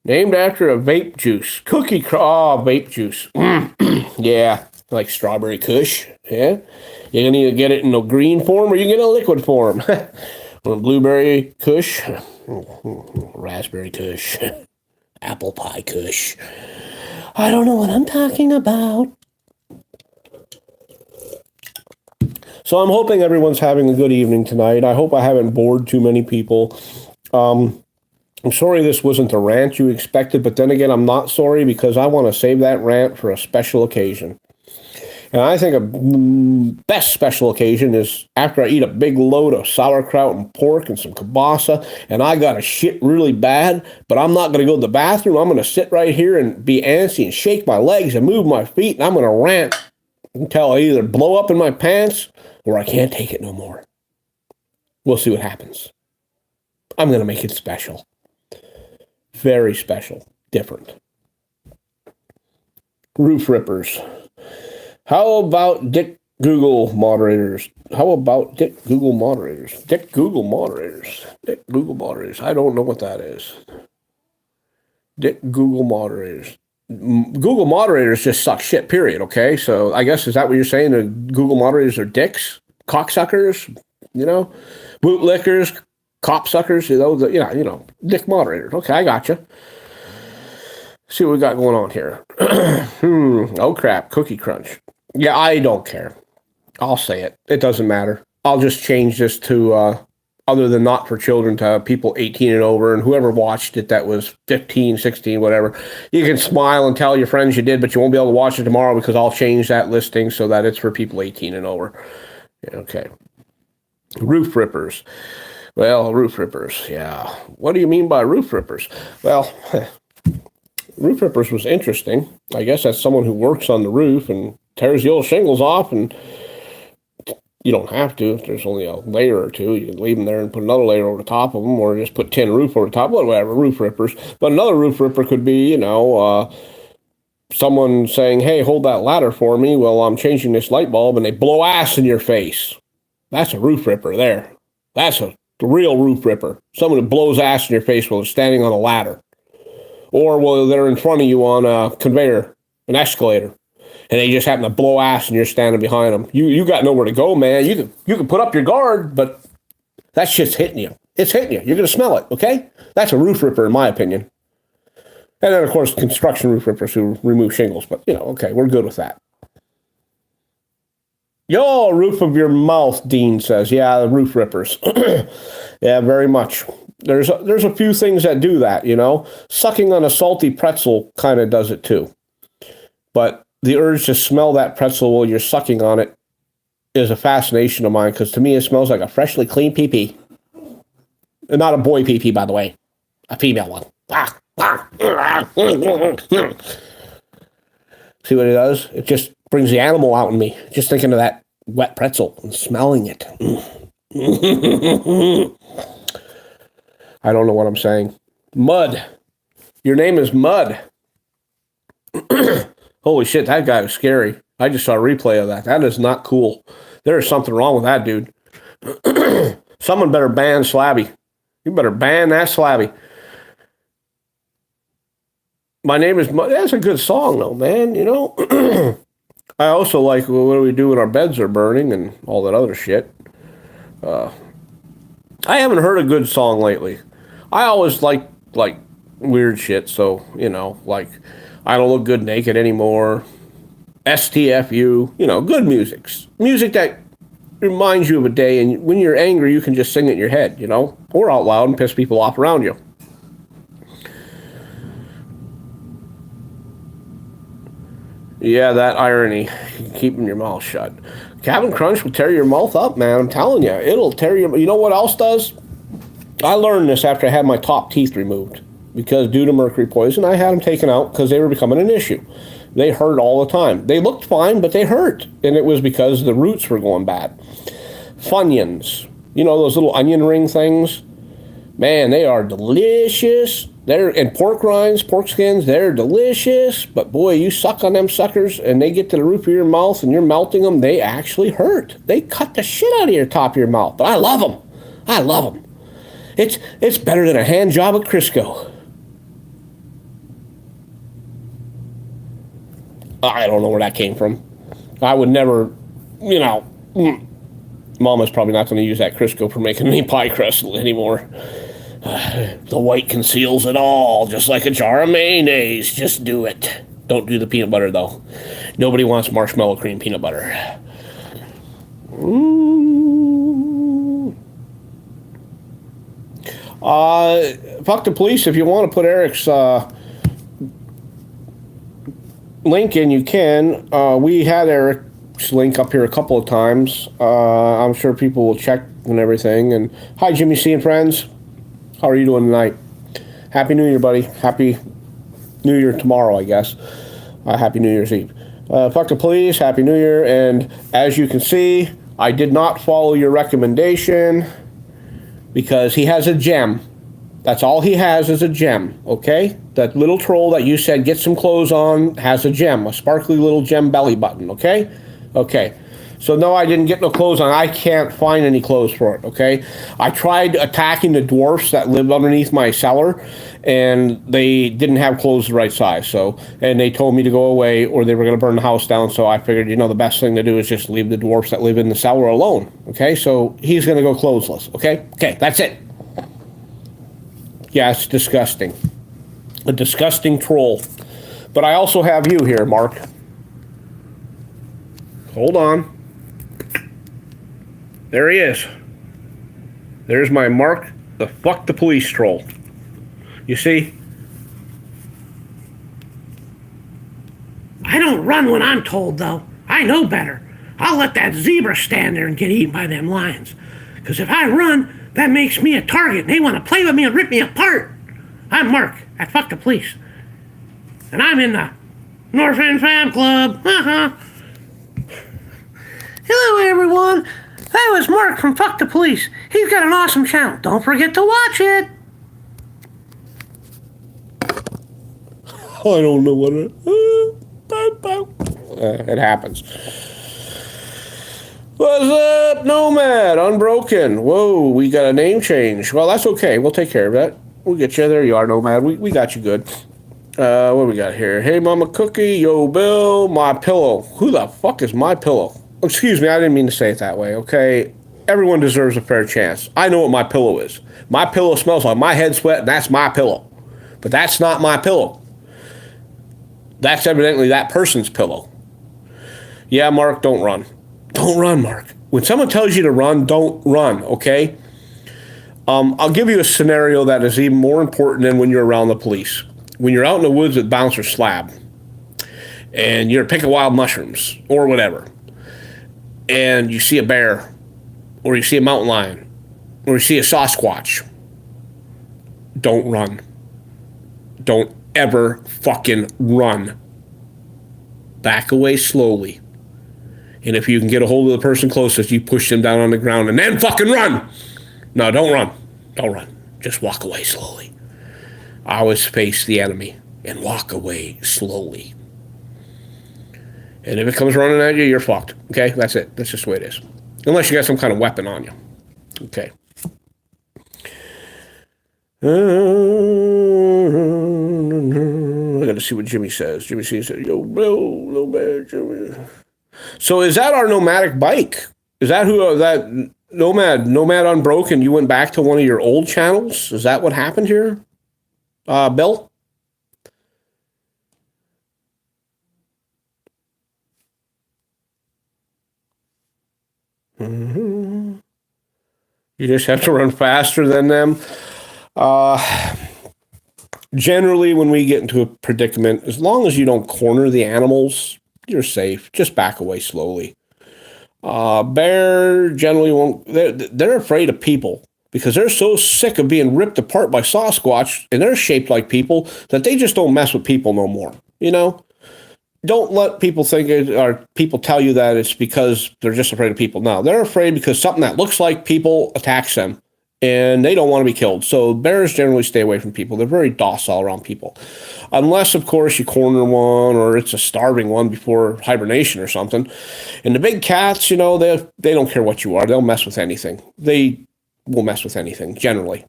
Named after a vape juice. Vape juice. Yeah, like strawberry kush. Yeah. You can either get it in a green form or you get it in a liquid form. Blueberry kush. Raspberry kush. Apple pie kush. I don't know what I'm talking about. So I'm hoping everyone's having a good evening tonight. I hope I haven't bored too many people. I'm sorry this wasn't the rant you expected, but then again, I'm not sorry because I want to save that rant for a special occasion. And I think a best special occasion is after I eat a big load of sauerkraut and pork and some kielbasa, and I got to shit really bad, but I'm not going to go to the bathroom. I'm going to sit right here and be antsy and shake my legs and move my feet, and I'm going to rant until I either blow up in my pants or I can't take it no more. We'll see what happens. I'm going to make it special. Very special. Different. Roof rippers. How about Dick Google moderators? Dick Google moderators. Dick Google moderators. I don't know what that is. Dick Google moderators. Google moderators just suck shit, period, okay? So I guess, is that what you're saying? The Google moderators are dicks? Cocksuckers? Bootlickers? Copsuckers? Dick moderators. Okay, I gotcha. See what we got going on here. Oh, crap. Cookie Crunch. Yeah, I don't care. I'll say it. It doesn't matter. I'll just change this to other than not for children to people 18 and over, and whoever watched it that was 15, 16, whatever. You can smile and tell your friends you did, but you won't be able to watch it tomorrow because I'll change that listing so that it's for people 18 and over. Okay. Roof rippers. Well, roof rippers, yeah. What do you mean by roof rippers? Well, roof rippers was interesting. I guess that's someone who works on the roof and tears the old shingles off, and you don't have to if there's only a layer or two. You can leave them there and put another layer over the top of them, or just put tin roof over the top, whatever, roof rippers. But another roof ripper could be, someone saying, hey, hold that ladder for me while I'm changing this light bulb, and they blow ass in your face. That's a roof ripper there. That's a real roof ripper. Someone who blows ass in your face while they're standing on a ladder. Or while they're in front of you on a conveyor, an escalator, and they just happen to blow ass and you're standing behind them. You got nowhere to go, man. You can put up your guard, but that shit's hitting you. It's hitting you. You're going to smell it, okay? That's a roof ripper, in my opinion. And then, of course, construction roof rippers who remove shingles. But, okay, we're good with that. Yo, roof of your mouth, Dean says. Yeah, the roof rippers. Yeah, very much. There's a few things that do that, Sucking on a salty pretzel kind of does it too. But the urge to smell that pretzel while you're sucking on it is a fascination of mine, because to me it smells like a freshly clean pee-pee. And not a boy pee-pee, by the way. A female one. See what it does? It just brings the animal out in me. Just thinking of that wet pretzel and smelling it. I don't know what I'm saying. Mud. Your name is Mud. Holy shit, that guy was scary. I just saw a replay of that. That is not cool. There is something wrong with that dude. Someone better ban Slabby. You better ban that Slabby. My name is Mud. That's a good song, though, man. You know? I also like what do we do when our beds are burning and all that other shit. I haven't heard a good song lately. I always like weird shit, so, you know, like I Don't Look Good Naked Anymore, STFU, you know, good music. Music that reminds you of a day, and when you're angry, you can just sing it in your head, you know, or out loud and piss people off around you. Yeah, that irony. Keeping your mouth shut. Captain Crunch will tear your mouth up, man. I'm telling you. It'll tear your... You know what else does? I learned this after I had my top teeth removed. Because due to mercury poison, I had them taken out because they were becoming an issue. They hurt all the time. They looked fine, but they hurt. And it was because the roots were going bad. Funyuns. You know those little onion ring things? Man, they are delicious. And pork rinds, pork skins, they're delicious. But boy, you suck on them suckers and they get to the roof of your mouth and you're melting them, they actually hurt. They cut the shit out of your top of your mouth. But I love them. I love them. It's better than a hand job at Crisco. I don't know where that came from. I would never, you know, Mama's probably not going to use that Crisco for making any pie crust anymore. The white conceals it all, just like a jar of mayonnaise. Just do it. Don't do the peanut butter, though. Nobody wants marshmallow cream peanut butter. Fuck the police. If you want to put Eric's link in, you can. We had Eric's link up here a couple of times. I'm sure people will check and everything. And hi, Jimmy C and friends. How are you doing tonight? Happy New Year, buddy. Happy New Year tomorrow, I guess. Happy New Year's Eve. Fuck the police. Happy New Year. And as you can see, I did not follow your recommendation because he has a gem. That's all he has is a gem, okay? That little troll that you said get some clothes on has a gem, a sparkly little gem belly button, okay? Okay. So no, I didn't get no clothes on. I can't find any clothes for it, okay? I tried attacking the dwarfs that live underneath my cellar, and they didn't have clothes the right size. So, and they told me to go away or they were going to burn the house down. So I figured, you know, the best thing to do is just leave the dwarfs that live in the cellar alone, okay? So he's going to go clothesless, okay? Okay, that's it. Yeah, it's disgusting. A disgusting troll. But I also have you here, Mark. Hold on. There he is. There's my Mark, the fuck the police troll. You see? I don't run when I'm told, though. I know better. I'll let that zebra stand there and get eaten by them lions. Because if I run, that makes me a target, and they want to play with me and rip me apart. I'm Mark at Fuck the Police. And I'm in the North End Fan Club. Hello, everyone. That was Mark from Fuck the Police. He's got an awesome channel. Don't forget to watch it. I don't know what it happens. What's up, Nomad? Unbroken. Whoa, we got a name change. Well, that's okay. We'll take care of that. We'll get you. There you are, Nomad. We got you good. What do we got here? Hey, Mama Cookie. Yo, Bill. My pillow. Who the fuck is my pillow? Excuse me, I didn't mean to say it that way, okay? Everyone deserves a fair chance. I know what my pillow is. My pillow smells like my head sweat, and that's my pillow. But that's not my pillow. That's evidently that person's pillow. Yeah, Mark, don't run. Don't run, Mark. When someone tells you to run, don't run, okay? I'll give you a scenario that is even more important than when you're around the police. When you're out in the woods with Bouncer Slab, and you're picking wild mushrooms, or whatever, and you see a bear, or you see a mountain lion, or you see a Sasquatch, don't run. Don't ever fucking run. back away slowly. And if you can get a hold of the person closest, you push them down on the ground and then fucking run. No, don't run. Don't run. Just walk away slowly. Always face the enemy and walk away slowly. And if it comes running at you, you're fucked. Okay? That's it. That's just the way it is. Unless you got some kind of weapon on you. Okay. I gotta see what Jimmy says. Jimmy says, yo, Bill, little bad Jimmy. So is that our nomadic bike? Is that who that Nomad Unbroken? You went back to one of your old channels? Is that what happened here, Bill? Mm-hmm. You just have to run faster than them. Generally, when we get into a predicament, as long as you don't corner the animals, you're safe. Just back away slowly. Bear generally won't. They're afraid of people because they're so sick of being ripped apart by Sasquatch, and they're shaped like people that they just don't mess with people no more. You know, don't let people think or people tell you that it's because they're just afraid of people. No, they're afraid because something that looks like people attacks them. And they don't want to be killed. So bears generally stay away from people. They're very docile around people. Unless, of course, you corner one or it's a starving one before hibernation or something. And the big cats, you know, they don't care what you are. They'll mess with anything. They will mess with anything, generally.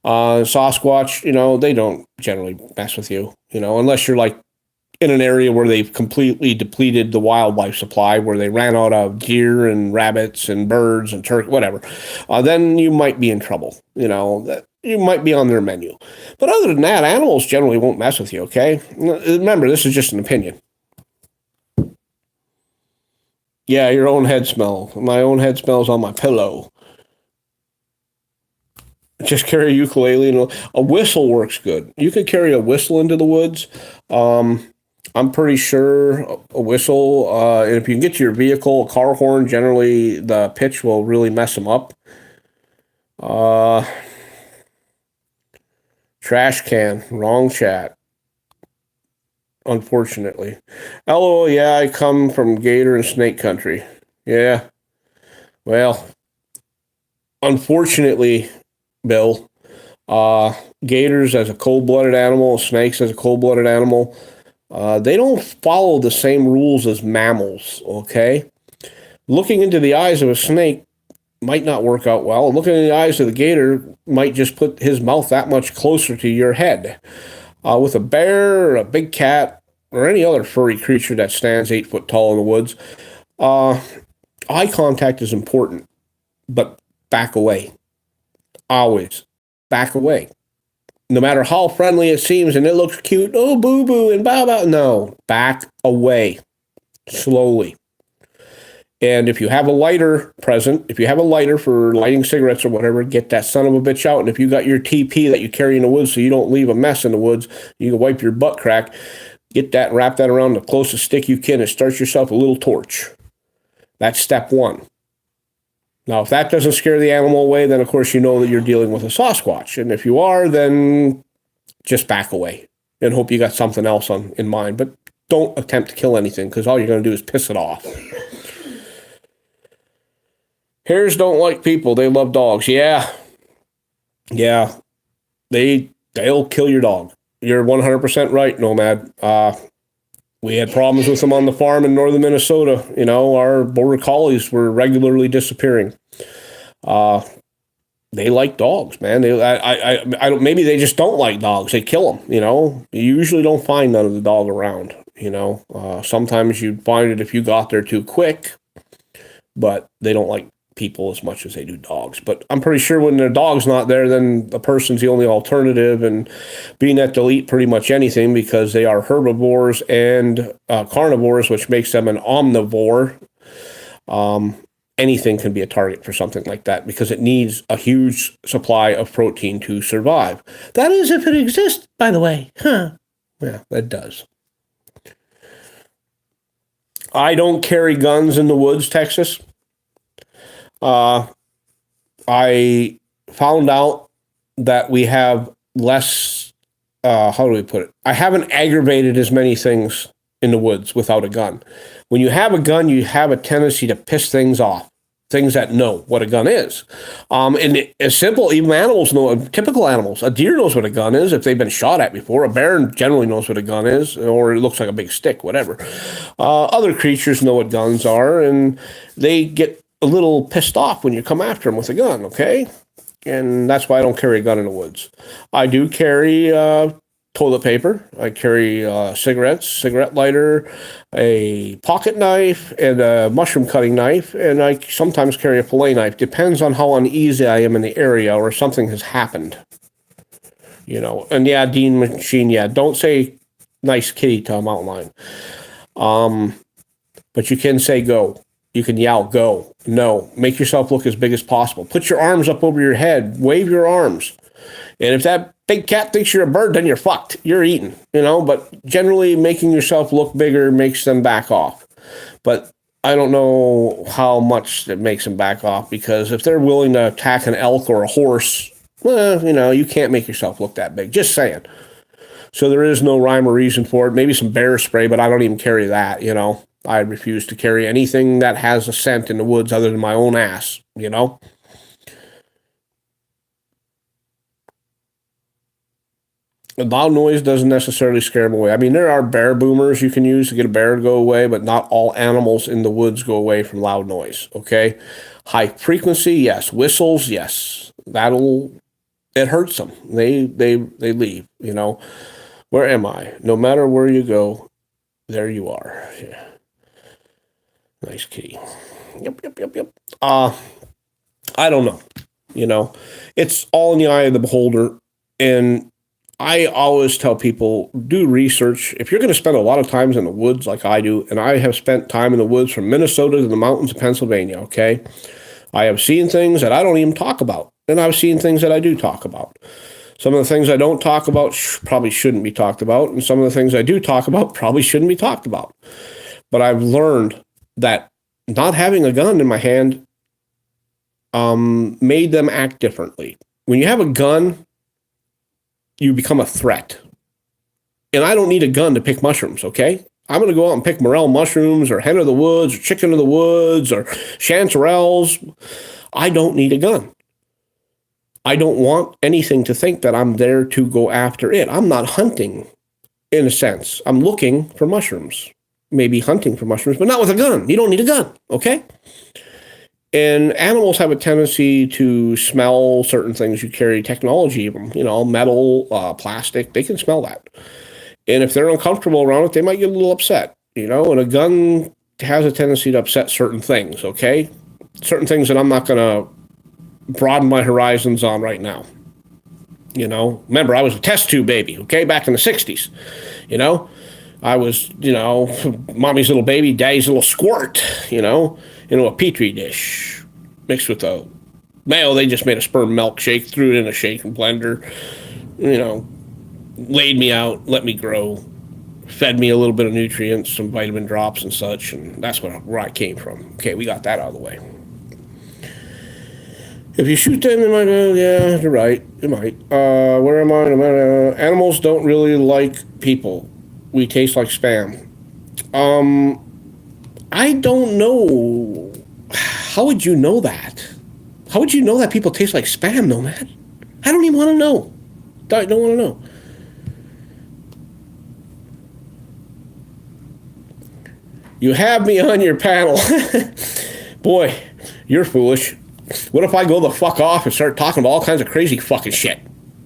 Sasquatch, you know, they don't generally mess with you, you know, unless you're like in an area where they've completely depleted the wildlife supply, where they ran out of deer and rabbits and birds and turkey, whatever, then you might be in trouble. You know, that you might be on their menu. But other than that, animals generally won't mess with you, okay? Remember, this is just an opinion. Yeah, your own head smell. My own head smells on my pillow. Just carry a ukulele and a whistle works good. You can carry a whistle into the woods. I'm pretty sure a whistle, and if you can get to your vehicle, a car horn, generally the pitch will really mess them up. Trash can, wrong chat. Unfortunately. LOL, yeah, I come from gator and snake country. Yeah. Well, unfortunately, Bill, gators as a cold-blooded animal, snakes as a cold-blooded animal, they don't follow the same rules as mammals, okay? Looking into the eyes of a snake might not work out well. Looking in the eyes of the gator might just put his mouth that much closer to your head. With a bear or a big cat or any other furry creature that stands 8 foot tall in the woods, eye contact is important, but back away. Always back away. No matter how friendly it seems and it looks cute, oh, boo-boo and bow-bow. No, back away slowly. And if you have a lighter present, if you have a lighter for lighting cigarettes or whatever, get that son of a bitch out. And if you got your TP that you carry in the woods so you don't leave a mess in the woods, you can wipe your butt crack, get that, wrap that around the closest stick you can and start yourself a little torch. That's step one. Now, if that doesn't scare the animal away, then of course you know that you're dealing with a Sasquatch. And if you are, then just back away and hope you got something else in mind. But don't attempt to kill anything because all you're going to do is piss it off. Hares don't like people. They love dogs. Yeah. They'll kill your dog. You're 100% right, Nomad. We had problems with them on the farm in northern Minnesota. You know, our border collies were regularly disappearing. They like dogs, man. I don't. Maybe they just don't like dogs. They kill them. You know, you usually don't find none of the dog around. You know, sometimes you'd find it if you got there too quick, but they don't like people as much as they do dogs. But I'm pretty sure when their dog's not there, then the person's the only alternative, and being that they'll eat pretty much anything because they are herbivores and carnivores, which makes them an omnivore. Anything can be a target for something like that because it needs a huge supply of protein to survive. That is if it exists, by the way. Huh. Yeah, it does. I don't carry guns in the woods, Texas. I found out that we have less, how do we put it? I haven't aggravated as many things in the woods without a gun. When you have a gun, you have a tendency to piss things off. Things that know what a gun is. And it's simple, even animals know, typical animals. A deer knows what a gun is if they've been shot at before. A bear generally knows what a gun is, or it looks like a big stick, whatever. Other creatures know what guns are, and they get a little pissed off when you come after them with a gun, okay? And that's why I don't carry a gun in the woods. I do carry toilet paper. I carry cigarettes, cigarette lighter, a pocket knife, and a mushroom cutting knife, and I sometimes carry a fillet knife. Depends on how uneasy I am in the area or something has happened. You know, and yeah, Dean Machine, yeah, don't say nice kitty to a mountain lion. But you can say go. You can yell, go. No. Make yourself look as big as possible. Put your arms up over your head. Wave your arms. And if that big cat thinks you're a bird, then you're fucked. You're eaten, you know. But generally, making yourself look bigger makes them back off. But I don't know how much it makes them back off, because if they're willing to attack an elk or a horse, well, you know, you can't make yourself look that big. Just saying. So there is no rhyme or reason for it. Maybe some bear spray, but I don't even carry that, you know. I refuse to carry anything that has a scent in the woods other than my own ass, you know. A loud noise doesn't necessarily scare them away. I mean, there are bear boomers you can use to get a bear to go away, but not all animals in the woods go away from loud noise, okay? High frequency, yes. Whistles, yes. It hurts them. They leave, you know. Where am I? No matter where you go, there you are. Yeah. Nice kitty. Yep. I don't know. You know, it's all in the eye of the beholder, and I always tell people, do research. If you're going to spend a lot of times in the woods like I do, and I have spent time in the woods from Minnesota to the mountains of Pennsylvania, okay? I have seen things that I don't even talk about, and I've seen things that I do talk about. Some of the things I don't talk about probably shouldn't be talked about, and some of the things I do talk about probably shouldn't be talked about. But I've learned that not having a gun in my hand made them act differently. When you have a gun, you become a threat. And I don't need a gun to pick mushrooms, okay? I'm going to go out and pick morel mushrooms or hen of the woods or chicken of the woods or chanterelles. I don't need a gun. I don't want anything to think that I'm there to go after it. I'm not hunting, in a sense. I'm looking for mushrooms. Maybe hunting for mushrooms, but not with a gun. You don't need a gun, okay? And animals have a tendency to smell certain things you carry, technology, you know, metal, plastic. They can smell that. And if they're uncomfortable around it, they might get a little upset, you know? And a gun has a tendency to upset certain things, okay? Certain things that I'm not going to broaden my horizons on right now. You know? Remember, I was a test tube baby, okay? Back in the 60s, you know? I was, you know, mommy's little baby, daddy's little squirt, you know, into a petri dish mixed with a male. They just made a sperm milkshake, threw it in a shaking blender, you know, laid me out, let me grow, fed me a little bit of nutrients, some vitamin drops and such, and that's where I came from. Okay, we got that out of the way. If you shoot them, it might, yeah, you're right, it might. Where am I? Animals don't really like people. We taste like spam. I don't know. How would you know that? How would you know that people taste like spam, Nomad? I don't even want to know. I don't want to know. You have me on your panel. Boy, you're foolish. What if I go the fuck off and start talking about all kinds of crazy fucking shit?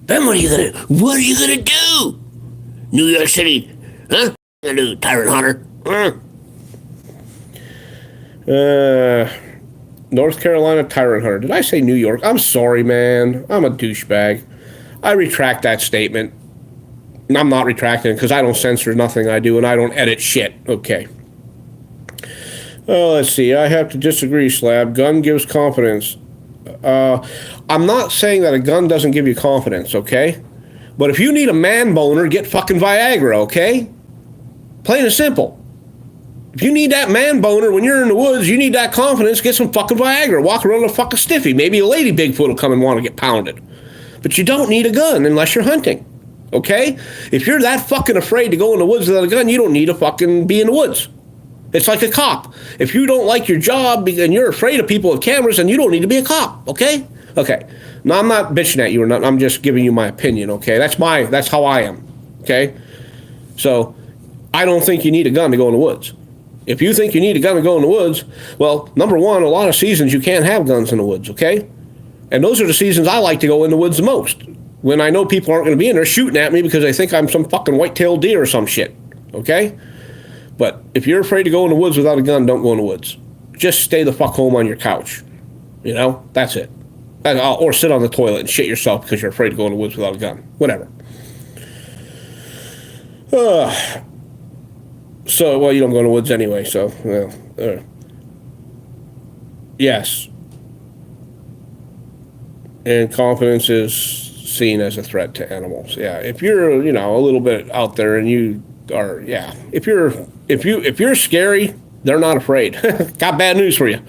Then what are you gonna do? New York City, huh? What are you gonna do, Tyrant Hunter? North Carolina Tyrant Hunter. Did I say New York? I'm sorry, man. I'm a douchebag. I retract that statement. And I'm not retracting it because I don't censor nothing I do and I don't edit shit. Okay. Let's see. I have to disagree, Slab. Gun gives confidence. I'm not saying that a gun doesn't give you confidence, okay? But if you need a man boner, get fucking Viagra, okay? Plain and simple. If you need that man boner when you're in the woods, you need that confidence, get some fucking Viagra. Walk around with a fucking stiffy. Maybe a lady Bigfoot will come and want to get pounded. But you don't need a gun unless you're hunting. Okay? If you're that fucking afraid to go in the woods without a gun, you don't need to fucking be in the woods. It's like a cop. If you don't like your job and you're afraid of people with cameras, then you don't need to be a cop. Okay? Okay. Now, I'm not bitching at you or not. I'm just giving you my opinion. Okay? That's how I am. Okay? So, I don't think you need a gun to go in the woods. If you think you need a gun to go in the woods, well, number one, a lot of seasons you can't have guns in the woods, okay? And those are the seasons I like to go in the woods the most. When I know people aren't going to be in there shooting at me because they think I'm some fucking white-tailed deer or some shit, okay? But if you're afraid to go in the woods without a gun, don't go in the woods. Just stay the fuck home on your couch. You know? That's it. Or sit on the toilet and shit yourself because you're afraid to go in the woods without a gun. Whatever. So, well, you don't go in the woods anyway, so, well, yes. And confidence is seen as a threat to animals. Yeah, if you're, you know, a little bit out there and you are, yeah, if you're scary, they're not afraid. Got bad news for you.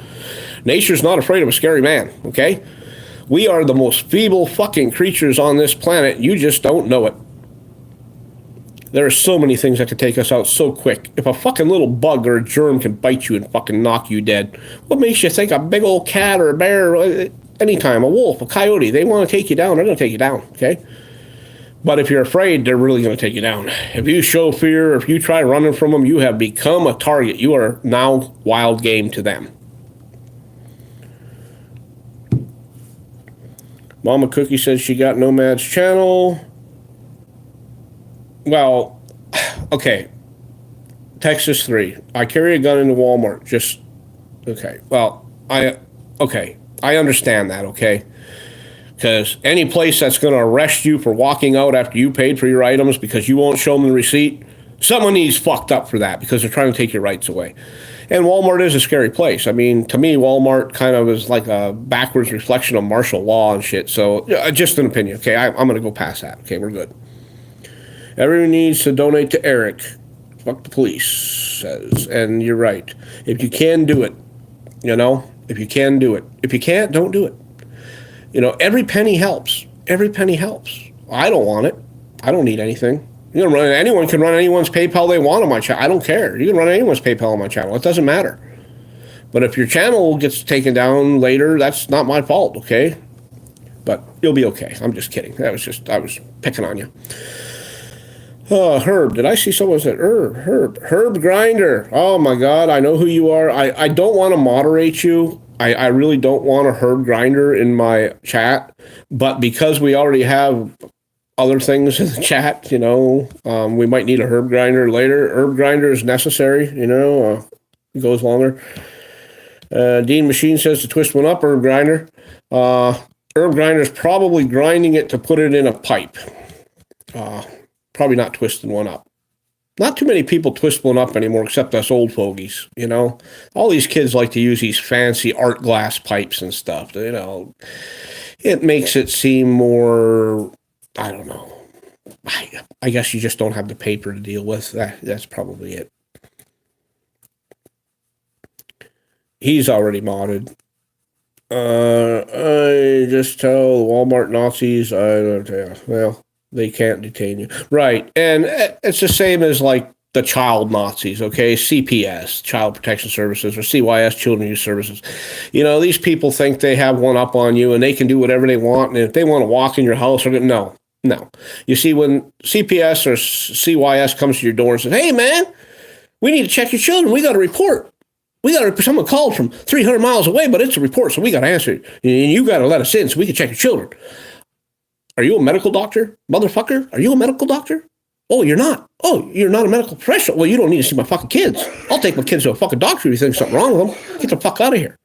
Nature's not afraid of a scary man, okay? We are the most feeble fucking creatures on this planet. You just don't know it. There are so many things that could take us out so quick. If a fucking little bug or a germ can bite you and fucking knock you dead, what makes you think a big old cat or a bear, anytime, a wolf, a coyote, they want to take you down, they're going to take you down, okay? But if you're afraid, they're really going to take you down. If you show fear, if you try running from them, you have become a target. You are now wild game to them. Mama Cookie says she got Nomad's channel. Well, okay. Texas 3. I carry a gun into Walmart. Just, okay. Well, I understand that, okay? Because any place that's going to arrest you for walking out after you paid for your items because you won't show them the receipt, someone needs fucked up for that because they're trying to take your rights away. And Walmart is a scary place. I mean, to me, Walmart kind of is like a backwards reflection of martial law and shit. So, just an opinion, okay? I'm going to go past that. Okay, we're good. Everyone needs to donate to Eric. Fuck the police, says. And you're right. If you can, do it. You know? If you can, do it. If you can't, don't do it. You know, every penny helps. Every penny helps. I don't want it. I don't need anything. Anyone can run anyone's PayPal they want on my channel. I don't care. You can run anyone's PayPal on my channel. It doesn't matter. But if your channel gets taken down later, that's not my fault, okay? But you'll be okay. I'm just kidding. I was picking on you. Herb. Did I see someone said Herb Grinder? Oh my God, I know who you are. I don't want to moderate you. I really don't want a Herb Grinder in my chat. But because we already have other things in the chat, you know, we might need a Herb Grinder later. Herb Grinder is necessary, you know. It goes longer. Dean Machine says to twist one up, Herb Grinder. Herb Grinder is probably grinding it to put it in a pipe. Probably not twisting one up. Not too many people twist one up anymore except us old fogies, you know. All these kids like to use these fancy art glass pipes and stuff, you know. It makes it seem more, I don't know. I guess you just don't have the paper to deal with. That's probably it. He's already modded. I just tell the Walmart Nazis, well, they can't detain you. Right. And it's the same as like the child Nazis, okay? CPS, Child Protection Services, or CYS, Children Youth Services. You know, these people think they have one up on you and they can do whatever they want. And if they want to walk in your house, no. You see, when CPS or CYS comes to your door and says, hey, man, we need to check your children. We got a report. Someone called from 300 miles away, but it's a report, so we got to answer it. And you got to let us in so we can check your children. Are you a medical doctor, motherfucker? Are you a medical doctor? Oh, you're not. Oh, you're not a medical professional. Well, you don't need to see my fucking kids. I'll take my kids to a fucking doctor if you think something wrong with them. Get the fuck out of here.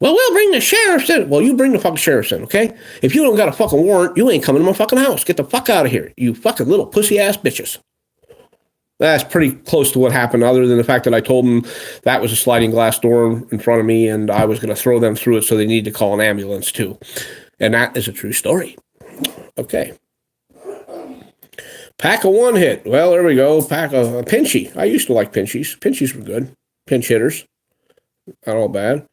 Well, we'll bring the sheriffs in. Well, you bring the fucking sheriffs in, okay? If you don't got a fucking warrant, you ain't coming to my fucking house. Get the fuck out of here, you fucking little pussy-ass bitches. That's pretty close to what happened, other than the fact that I told them that was a sliding glass door in front of me and I was going to throw them through it, so they need to call an ambulance, too. And that is a true story. Okay. Pack a one hit. Well, there we go. Pack a pinchy. I used to like pinchies. Pinchies were good. Pinch hitters. Not all bad.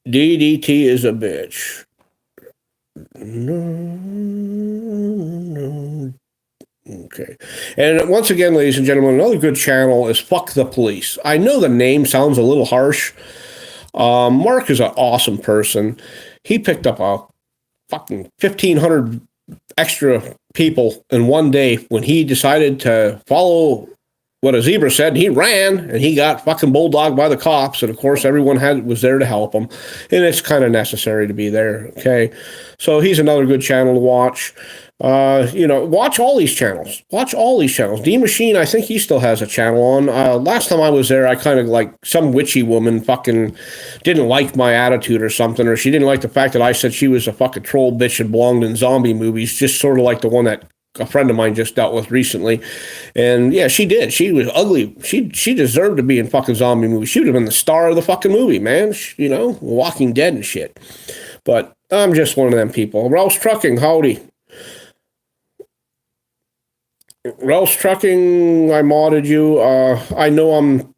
DDT is a bitch. Okay. And once again, ladies and gentlemen, another good channel is Fuck the Police. I know the name sounds a little harsh. Mark is an awesome person. He picked up a fucking 1,500 extra people in one day when he decided to follow what a zebra said. He ran and he got fucking bulldogged by the cops. And of course, everyone was there to help him. And it's kind of necessary to be there. Okay. So he's another good channel to watch. Watch all these channels. Watch all these channels. D Machine, I think he still has a channel on. Last time I was there, I kind of like some witchy woman fucking didn't like my attitude or something, or she didn't like the fact that I said she was a fucking troll bitch and belonged in zombie movies, just sort of like the one that a friend of mine just dealt with recently. And yeah, she did. She was ugly. She deserved to be in fucking zombie movies. She would have been the star of the fucking movie, man. Walking Dead and shit. But I'm just one of them people. Rouse Trucking, howdy. Rouse Trucking, I modded you. I know I'm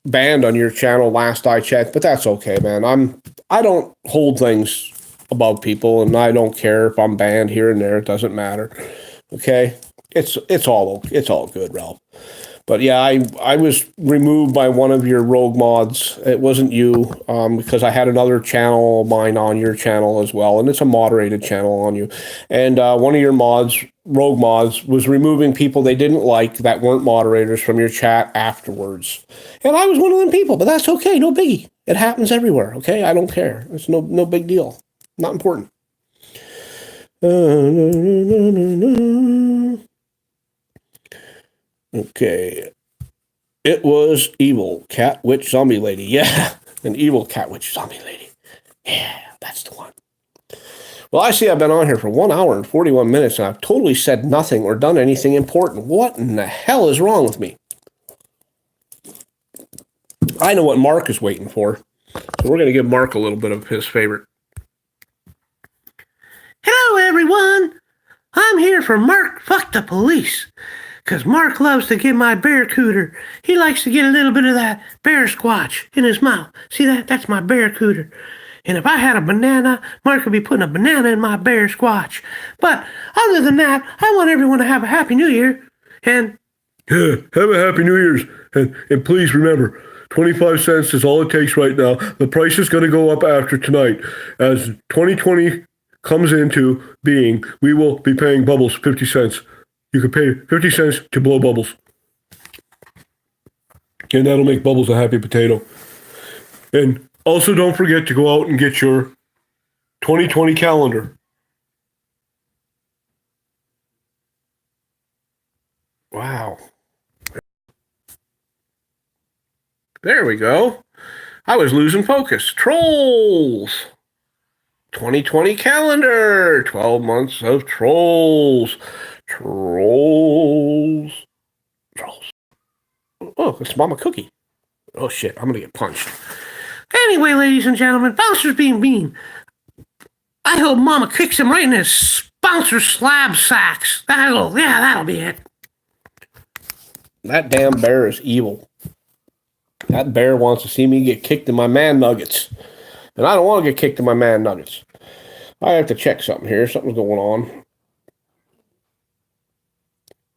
banned on your channel last I checked, but that's okay, man. I don't hold things above people, and I don't care if I'm banned here and there. It doesn't matter. Okay? It's all good, Ralph. But yeah, I was removed by one of your rogue mods. It wasn't you, because I had another channel of mine on your channel as well, and it's a moderated channel on you. And one of your mods, rogue mods, was removing people they didn't like that weren't moderators from your chat afterwards. And I was one of them people, but that's okay, no biggie. It happens everywhere, okay? I don't care. It's no big deal. Not important. Okay. It was evil cat witch zombie lady. Yeah, an evil cat witch zombie lady. Yeah, that's the one. Well, I see I've been on here for 1 hour and 41 minutes, and I've totally said nothing or done anything important. What in the hell is wrong with me? I know what Mark is waiting for, so we're going to give Mark a little bit of his favorite. Hello, everyone. I'm here for Mark Fuck the Police. Because Mark loves to get my bear cooter. He likes to get a little bit of that bear squatch in his mouth. See that? That's my bear cooter. And if I had a banana, Mark would be putting a banana in my bear squatch. But other than that, I want everyone to have a Happy New Year. And Yeah, have a Happy New Year's. And please remember, 25 cents is all it takes right now. The price is going to go up after tonight. As 2020 comes into being, we will be paying Bubbles 50 cents. You could pay 50 cents to blow Bubbles. And that'll make Bubbles a happy potato. And also don't forget to go out and get your 2020 calendar. Wow. There we go. I was losing focus. Trolls. 2020 calendar. 12 months of trolls. Trolls. Oh, it's Mama Cookie. Oh, shit. I'm going to get punched. anyway, ladies and gentlemen, Bouncer's being mean. I hope Mama kicks him right in his Bouncer slab sacks. That'll be it. That damn bear is evil. That bear wants to see me get kicked in my man nuggets. And I don't want to get kicked in my man nuggets. I have to check something here. Something's going on.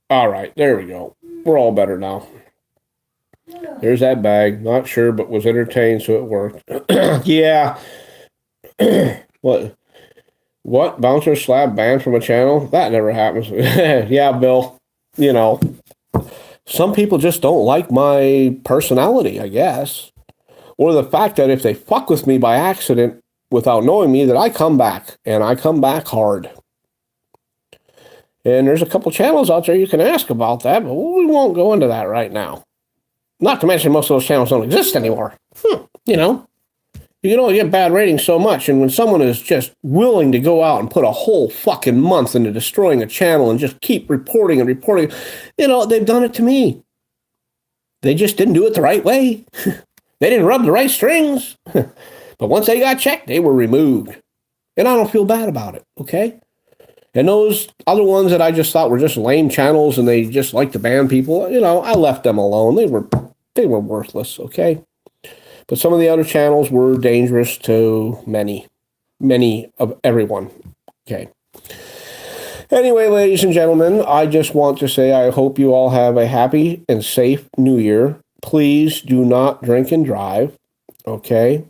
All right, there we go. We're all better now. There's that bag. Not sure, but was entertained, so it worked. Yeah. What? Bouncer slab banned from a channel? That never happens. Yeah, Bill. You know, some people just don't like my personality, I guess. Or the fact that if they fuck with me by accident without knowing me, that I come back, and I come back hard. And there's a couple channels out there you can ask about that, but we won't go into that right now. Not to mention most of those channels don't exist anymore. You know, you can only get bad ratings so much, and when someone is just willing to go out and put a whole fucking month into destroying a channel and just keep reporting and reporting, you know, they've done it to me. They just didn't do it the right way. They didn't rub the right strings. But once they got checked, they were removed. And I don't feel bad about it, okay? And those other ones that I just thought were just lame channels and they just like to ban people, you know, I left them alone. They were worthless, okay? But some of the other channels were dangerous to many of everyone. Okay. Anyway, ladies and gentlemen, I just want to say I hope you all have a happy and safe New Year. Please do not drink and drive, okay?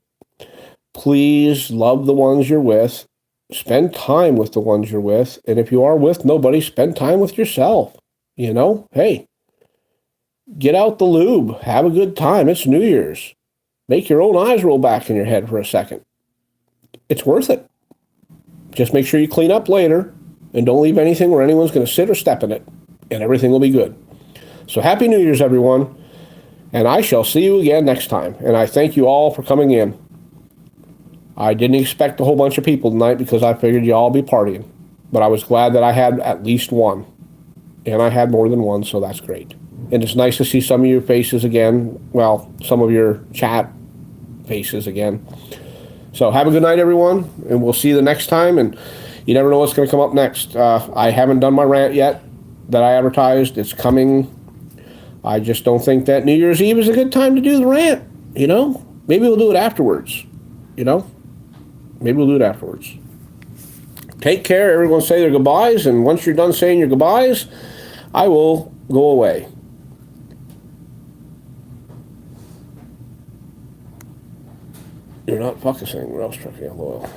Please love the ones you're with. Spend time with the ones you're with. And if you are with nobody, spend time with yourself. You know, hey, get out the lube. Have a good time. It's New Year's. Make your own eyes roll back in your head for a second. It's worth it. Just make sure you clean up later. And don't leave anything where anyone's going to sit or step in it. And everything will be good. So Happy New Year's, everyone. And I shall see you again next time. And I thank you all for coming in. I didn't expect a whole bunch of people tonight because I figured you all be partying. But I was glad that I had at least one. And I had more than one, so that's great. And it's nice to see some of your faces again. Well, some of your chat faces again. So have a good night, everyone. And we'll see you the next time. And you never know what's going to come up next. I haven't done my rant yet that I advertised. It's coming. I just don't think that New Year's Eve is a good time to do the rant, you know? Maybe we'll do it afterwards, you know? Maybe we'll do it afterwards. Take care. Everyone say their goodbyes. And once you're done saying your goodbyes, I will go away. You're not focusing. What else trucking on oil?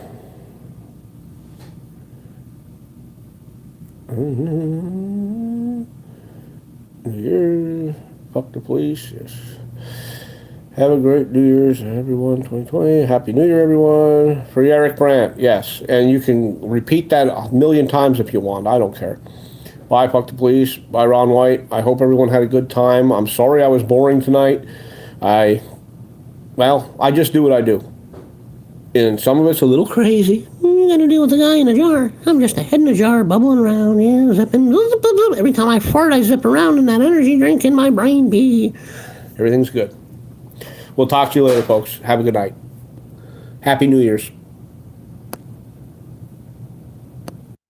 New Year, fuck the police, yes. Have a great New Year's, everyone, 2020. Happy New Year, everyone. For Eric Brandt, yes. And you can repeat that a million times if you want. I don't care. Bye, fuck the police. Bye, Ron White. I hope everyone had a good time. I'm sorry I was boring tonight. I just do what I do. And some of it's a little crazy. You gotta deal with the guy in a jar. I'm just a head in a jar, bubbling around, yeah, zipping. Every time I fart, I zip around in that energy drink in my brain pee. Everything's good. We'll talk to you later, folks. Have a good night. Happy New Year's.